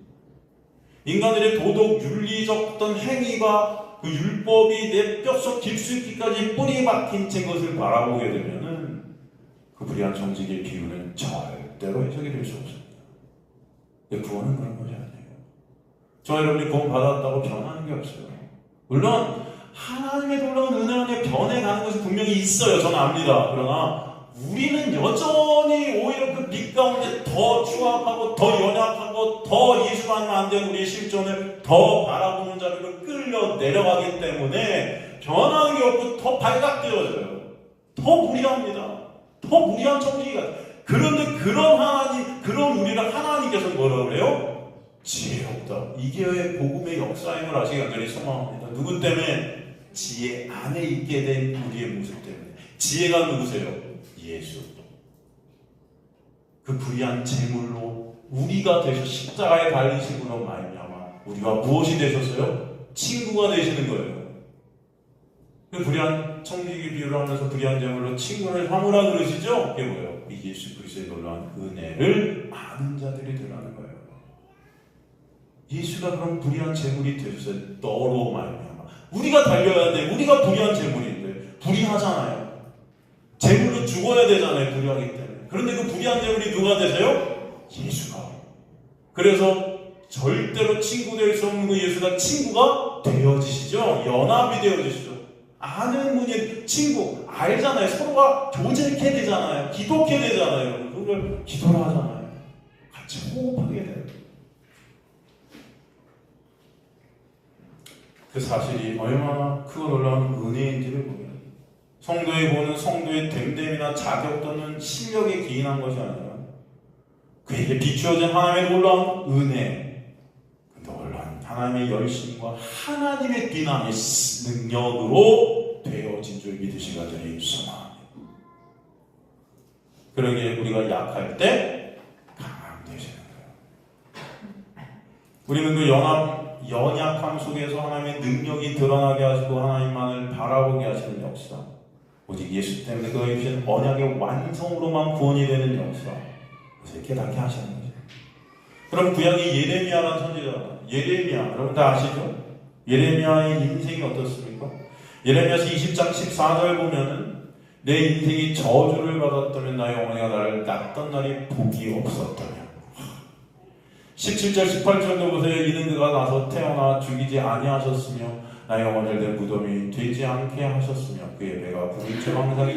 A: 인간들의 도덕, 윤리적 어떤 행위가 그 율법이 내 뼛속 깊숙이까지 뿌리 박힌 채 그것을 바라보게 되면은 그 불의한 정직의 비유는 절대로 해석이 될 수 없습니다. 근데 구원은 그런 것이 아니에요. 저와 여러분이 구원 받았다고 변하는 게 없어요. 물론 하나님의 놀라운 은혜 안에 변해가는 것이 분명히 있어요. 저는 압니다. 그러나 우리는 여전히 오히려 그 빛 가운데 더 추악하고 더 연약하고 더 예수만 안 된 우리의 실존을 더 바라보는 자리로 끌려 내려가기 때문에 변하는 게 없고 더 발각되어져요. 더 무리합니다. 더 무리한 청지기가. 그런데 그런 하나님, 그런 우리를 하나님께서 뭐라 그래요? 지혜롭다. 이게 복음의 역사임을 아시기 간절히 소망합니다. 누구 때문에? 지혜 안에 있게 된 우리의 모습 때문에. 지혜가 누구세요? 예수. 그 불의한 제물로 우리가 되셔 십자가에 달리심으로 말미암아 우리가 무엇이 되셨어요? 친구가 되시는 거예요. 그 불의한 청지기 비유를 하면서 불의한 제물로 친구를 삼으라 그러시죠? 그게 뭐예요? 이 예수 그리스도의 놀라운 은혜를 아는 자들이 되라는 거예요. 예수가 그런 불의한 제물이 되셨어요. 너로 말미암아. 우리가 달려야 돼. 우리가 불의한 제물인데 불의하잖아요. 제물로 죽어야 되잖아요. 불의하기 때문에. 그런데 그 불의한 재물이 누가 되세요? 예수가. 그래서 절대로 친구 될 수 없는 그 예수가 친구가 되어지시죠. 연합이 되어지시죠. 아는 분이 친구 알잖아요. 서로가 교제케 되잖아요. 기도케 되잖아요. 그걸 기도를 하잖아요. 같이 호흡하게 돼요. 그 사실이 얼마나 크고 놀라운 은혜인지를 보면 성도에 보는 성도의 됨됨이나 자격 또는 실력에 기인한 것이 아니라 그에게 비추어진 하나님의 놀라운 은혜, 놀라운 하나님의 열심과 하나님의 디나미스 능력으로 되어진 줄 믿으시기가 소망합니다. 그러기에 우리가 약할 때 강함 되시는 거예요. 우리는 그 연약함 속에서 하나님의 능력이 드러나게 하시고 하나님만을 바라보게 하시는 역사, 오직 예수 때문에 그가 주신 언약의 완성으로만 구원이 되는 역사, 그것을 깨닫게 하시는 거죠. 그럼 구약의 예레미야라는 선지자, 예레미야 여러분 다 아시죠? 예레미야의 인생이 어떻습니까? 예레미야서 20장 14절 보면은 내 인생이 저주를 받았다면 나의 어머니가 나를 낳던 날이 복이 없었다며. 17절 18절도 보세요. 이는 그가 나서 태어나 죽이지 아니하셨으며 나의 어머니를 내 무덤이 되지 않게 하셨으며 그의 배가 부은 채 항상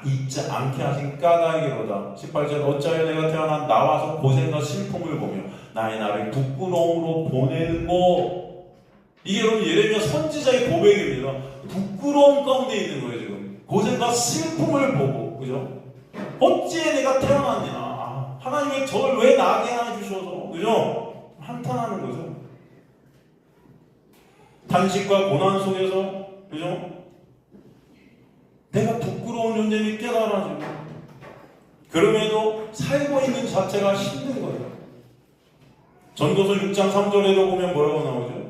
A: 잊지 않게 하신 까닭이로다. 18절 어찌하여 내가 태어나 나와서 고생과 슬픔을 보며 나의 나를 부끄러움으로 보내는고. 이게 여러분 예레미야 선지자의 고백입니다. 부끄러움 가운데 있는 거예요. 지금 고생과 슬픔을 보고, 그죠? 어찌에 내가 태어났냐, 하나님의 저를 왜 나게 해주셔서, 그죠? 한탄하는 거죠. 탄식과 고난 속에서, 그죠? 내가 부끄러운 존재를 깨달아지고, 그럼에도 살고 있는 자체가 힘든 거예요. 전도서 6장 3절에도 보면 뭐라고 나오죠?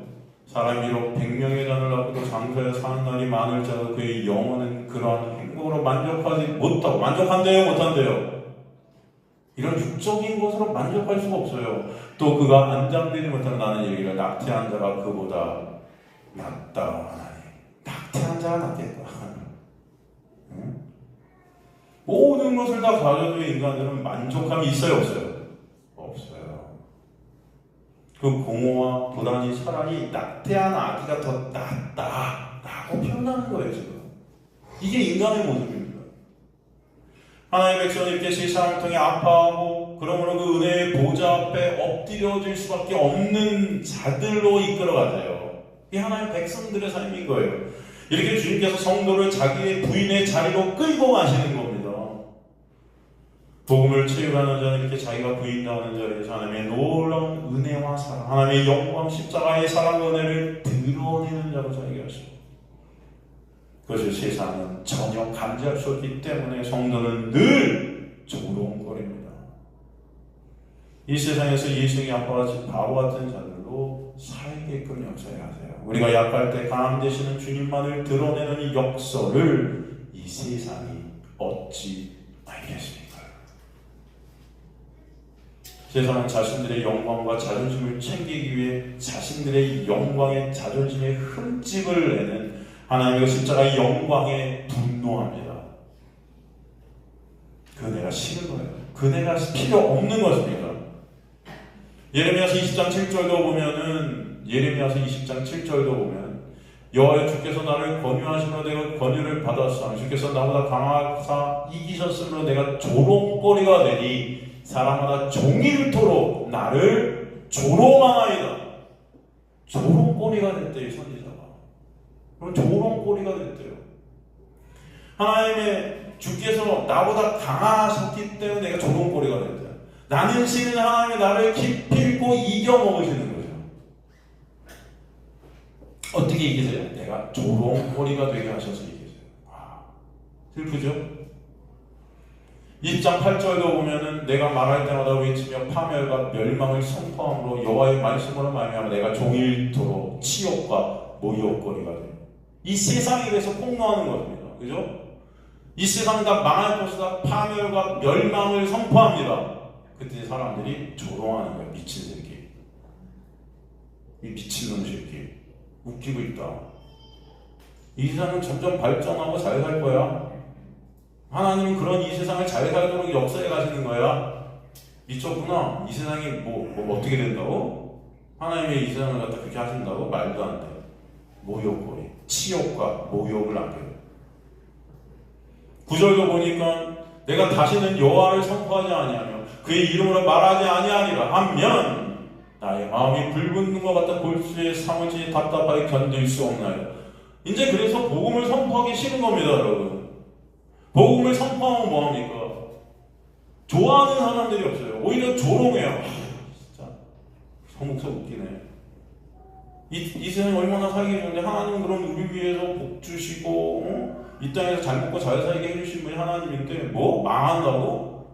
A: 사람이 비록 100명의 잔을 낳고도 장사에 사는 날이 많을지라도 그의 영혼은 그러한 행복으로 만족하지 못하고, 만족한대요, 못한대요? 이런 육적인 것으로 만족할 수가 없어요. 또 그가 안장되지 못하는 나는 얘기를 낙태한 자가 그보다 낫다 하나니. 낙태한 자가 낫겠다. 응? 모든 것을 다 가져도 인간들은 만족함이 있어요, 없어요? 없어요. 그 공허와 불안이 차라리 낙태한 아기가 더 낫다라고 표현하는 거예요, 지금. 이게 인간의 모습입니다. 하나님의 백성이 이렇게 세상을 통해 아파하고 그러므로 그 은혜의 보좌 앞에 엎드려질 수밖에 없는 자들로 이끌어가세요. 이게 하나님의 백성들의 삶인 거예요. 이렇게 주님께서 성도를 자기의 부인의 자리로 끌고 가시는 겁니다. 복음을 체육하는 자는 이렇게 자기가 부인당하는 자리에서 하나님의 놀라운 은혜와 사랑, 하나님의 영광 십자가의 사랑과 은혜를 드러내는 자로 자기가 하시고, 그것을 세상은 전혀 감지할 수 없기 때문에 성도는 늘 조롱거립니다. 이 세상에서 예수의 아빠같이 바보 같은 자들로 살게끔 역사해 하세요. 우리가 약할 때 강함 되시는 주님만을 드러내는 이 역사를 이 세상이 어찌 알겠습니까? 세상은 자신들의 영광과 자존심을 챙기기 위해 자신들의 영광의 자존심의 흠집을 내는 하나님의 십자가의 영광에 분노합니다. 그 은혜가 싫은 거예요. 그 은혜가 필요 없는 것입니다. 예레미야서 20장 7절도 보면은, 예레미야서 20장 7절도 보면 여호와여 주께서 나를 권유하시므로 내가 권유를 받았사오니 주께서 나보다 강하사 이기셨으므로 내가 조롱거리가 되니 사람마다 종일토록 나를 조롱하나이다. 조롱거리가 됐대요, 선지자가. 그럼 조롱거리가 됐대요. 하나님의 주께서 나보다 강하셨기 때문에 내가 조롱거리가 됐대요. 나는 신은 하나님이 나를 기필코 이겨먹으시는 거죠. 어떻게 이기세요? 내가 조롱거리가 되게 하셔서 이기세요. 슬프죠? 20장 8절도 보면은 내가 말할 때마다 외치며 파멸과 멸망을 선포함으로 여호와의 말씀으로 말미암아 내가 종일토록 치욕과 모욕거리가 돼요. 이 세상에 대해서 폭로하는 것입니다. 그죠? 이 세상 다 망할 것이다. 파멸과 멸망을 선포합니다. 그때 사람들이 조롱하는 거예요. 미친 새끼. 이 미친놈 새끼. 웃기고 있다. 이 세상은 점점 발전하고 잘 살 거야. 하나님은 그런 이 세상을 잘 살도록 역사해 가시는 거야. 미쳤구나. 이 세상이 뭐 어떻게 된다고? 하나님의 이 세상을 갖다 그렇게 하신다고? 말도 안 돼. 모욕거리, 치욕과 모욕을 안겨요. 9절도 보니까 내가 다시는 여호와를 선포하지 아니하며 그의 이름으로 말하지 아니하리라 하면 나의 마음이 불붙는 것 같아 골수에 사무치 답답하게 견딜 수 없나요? 이제 그래서 복음을 선포하기 싫은 겁니다, 여러분. 복음을 선포하면 뭐합니까? 좋아하는 사람들이 없어요. 오히려 조롱해요. 진짜 성목사 웃기네. 이 세상이 얼마나 살기 좋은데 하나님은 그럼 우리 위해서 복 주시고 이 땅에서 잘 먹고 잘 살게 해주신 분이 하나님인데 뭐 망한다고?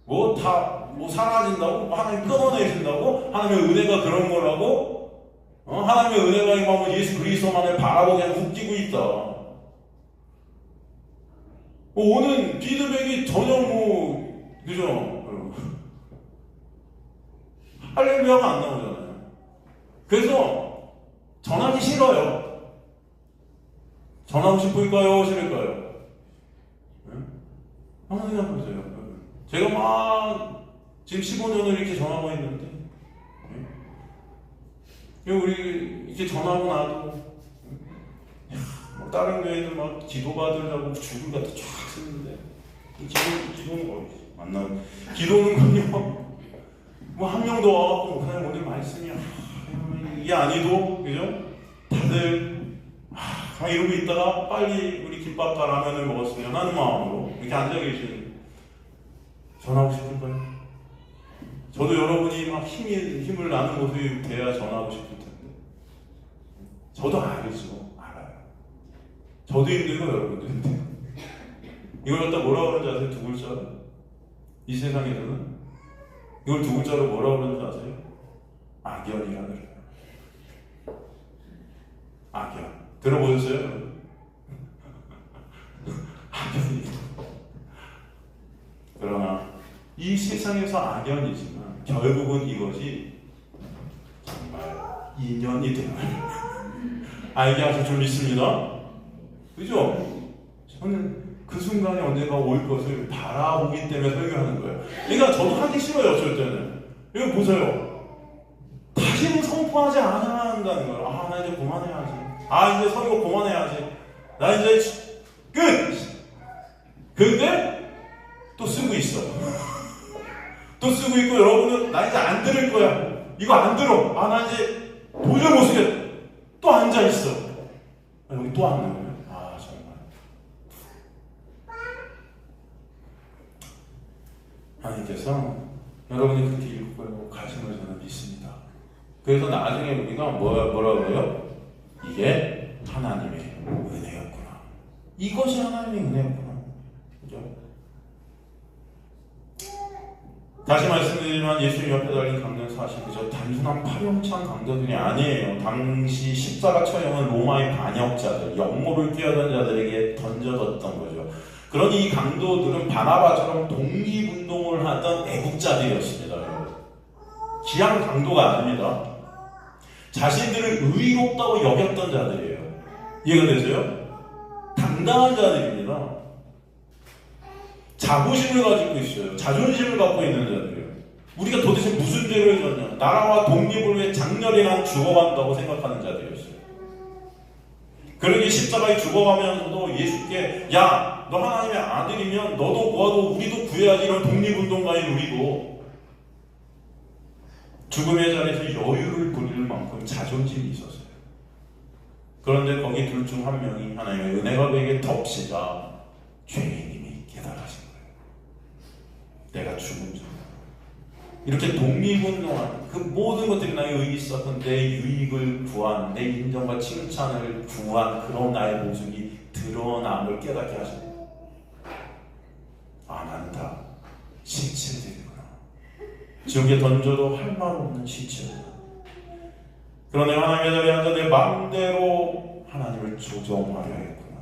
A: 뭐 사라진다고? 하나님 끊어내신다고? 하나님의 은혜가 그런 거라고? 하나님의 은혜가 임하면 예수 그리스도만을 바라보고 그냥 웃기고 있다. 오는 피드백이 전혀 그죠? 할렐루야가 안 나오잖아요. 그래서 전하기 싫어요. 전하고 싶을까요? 싫을까요? 한번 생각해보세요. 제가 막 지금 15년을 이렇게 전하고 있는데 우리 이렇게 전하고 나도 다른 교회는 막 기도받으려고 줄을 갖다 쫙 쓰는데 기도는 안 나오네. 기도는군요. 뭐 한 명도 와갖고 목사님 오늘 말씀이야 이게 아니도 그죠? 다들 이러고 있다가 빨리 우리 김밥과 라면을 먹었으면 하는 마음으로 이렇게 앉아 계시는 전하고 싶은 거예요. 저도 여러분이 막 힘을 나는 모습이 돼야 전하고 싶을 텐데 저도 알죠. 알아요. 저도 힘들고 여러분도 힘들고 이걸 갖다 뭐라 그러는지 아세요? 두 글자로? 이 세상에서는 이걸 두 글자로 뭐라 그러는지 아세요? 악연이라 그래요. 악연. 들어보셨어요? 악연이. 그러나 이 세상에서 악연이지만 결국은 이것이 정말 인연이 됨을 알게 하실 줄 믿습니다. 그죠? 저는 그 순간이 언젠가 올 것을 바라보기 때문에 설교하는 거예요. 그러니까 저도 하기 싫어요, 어쩔 때는. 이거 보세요. 다시는 선포하지 않아야 한다는 거예요. 나 이제 그만해야지. 이제 설교 그만해야지. 나 이제 끝! 근데 또 쓰고 있어. 또 쓰고 있고 여러분은 나 이제 안 들을 거야. 이거 안 들어. 나 이제 도저히 못 쓰겠다. 또 앉아있어. 여기 또 앉는 거예요. 정말. 하나님께서 여러분이 그렇게 읽고 가심을 저는 믿습니다. 그래서 나중에 우리가 뭐라고요? 이게 하나님의 은혜였구나. 이것이 하나님의 은혜였구나. 그죠? 다시 말씀드리지만 예수님 옆에 달린 강도는 사실 그저 단순한 파렴치한 강도들이 아니에요. 당시 십자가 처형은 로마의 반역자들, 역모를 끼어든 자들에게 던져졌던 거죠. 그러니 이 강도들은 바나바처럼 독립운동을 하던 애국자들이었습니다. 기양 강도가 아닙니다. 자신들을 의롭다고 여겼던 자들이에요. 이해가 되세요? 당당한 자들입니다. 자부심을 가지고 있어요. 자존심을 갖고 있는 자들이에요. 우리가 도대체 무슨 죄를 졌냐? 나라와 독립을 위해 장렬히 죽어간다고 생각하는 자들이었어요. 그러니 십자가에 죽어가면서도 예수께 너 하나님의 아들이면 너도 구하고 우리도 구해야지 이런 독립운동가인 우리도 죽음의 자리에서 여유를 부릴 만큼 자존심이 있었어요. 그런데 거기 둘 중 한 명이 하나님의 은혜가 그에게 덮시자 죄인임이 깨달아진 거예요. 내가 죽은 줄. 이렇게 독립운동한 그 모든 것들이 나의 의익이 있었던 내 유익을 구한 내 인정과 칭찬을 구한 그런 나의 모습이 드러남을 깨닫게 하십니다. 나는 다 시체들이구나. 지옥에 던져도 할 말 없는 시체들. 그러나 하나님의 자리에 앉아 내 마음대로 하나님을 조정하려 했구나.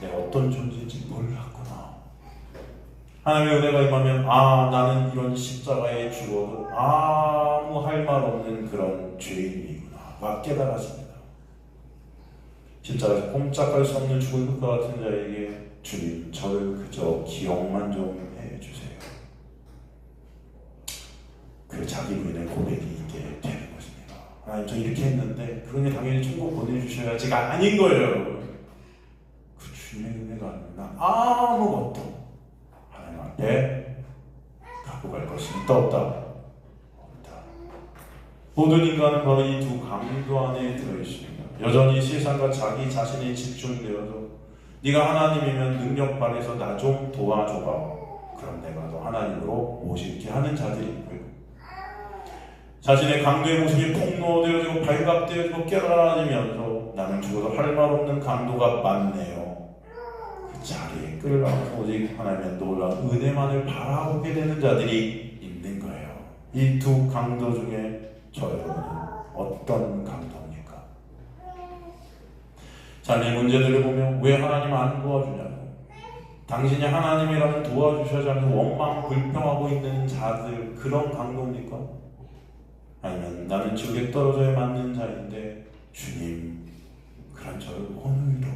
A: 내가 어떤 존재인지 몰랐구나. 하나님의 은혜가 임하면 나는 이런 십자가에 죽어도 아무 할 말 없는 그런 죄인이구나 와 깨달았습니다. 십자가에서 꼼짝할 수 없는 죽은 것 같은 자에게 주님 저를 그저 기억만 좀 해주세요. 그 자기 부인의 고백이 있게 되는 것입니다. 하나님 저 이렇게 했는데 그러니 당연히 천국 보내주셔야지가 아닌 거예요. 여러분. 그 주님의 은혜가 난 아무것도 하나님 앞에 갖고 갈 것이 있다 없다? 없다. 모든 인간은 바로 이 두 강도 안에 들어있습니다. 여전히 세상과 자기 자신에 집중되어서 네가 하나님이면 능력 발휘해서 나 좀 도와줘봐. 그럼 내가 너 하나님으로 모실게 하는 자들이 있고요. 자신의 강도의 모습이 폭로되어지고 발각되어지고 깨달아지면서 나는 죽어도 할 말 없는 강도가 많네요. 그 자리에 끌어가서 오직 하나님의 놀라운 은혜만을 바라보게 되는 자들이 있는 거예요. 이 두 강도 중에 저 여러분은 어떤 강도입니까? 자녀의 문제들을 보면 왜 하나님 안 도와주냐고, 당신이 하나님이라면 도와주셔야 하는 원망 불평하고 있는 자들, 그런 강도입니까? 아니면 나는 지옥에 떨어져야 맞는 자인데 주님 그런 저를 오늘도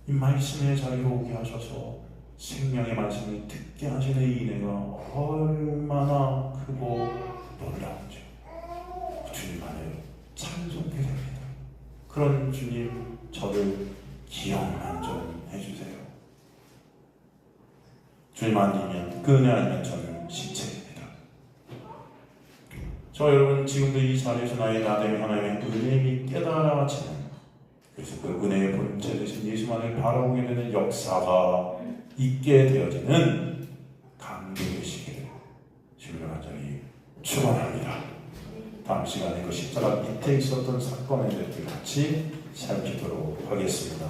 A: 이 말씀의 자리로 오게 하셔서 생명의 말씀을 듣게 하시는 이 은혜가 얼마나 크고 놀라운지 주님 안에 찬송하게 됩니다. 그런 주님 저를 기억만 좀 해주세요. 주님 아니면 그 은혜 아니면 저는 시체입니다. 저 여러분 지금도 이 자리에서 나의 나됨이 하나님의 은혜를 깨달아지는, 그래서 그 은혜의 본체 되신 예수만을 바라보게 되는 역사가 있게 되어지는 강도 되시기를 주님을 간절히 축원합니다. 다음 시간에 그 십자가 밑에 있었던 사건에 대해 같이 살피도록 하겠습니다.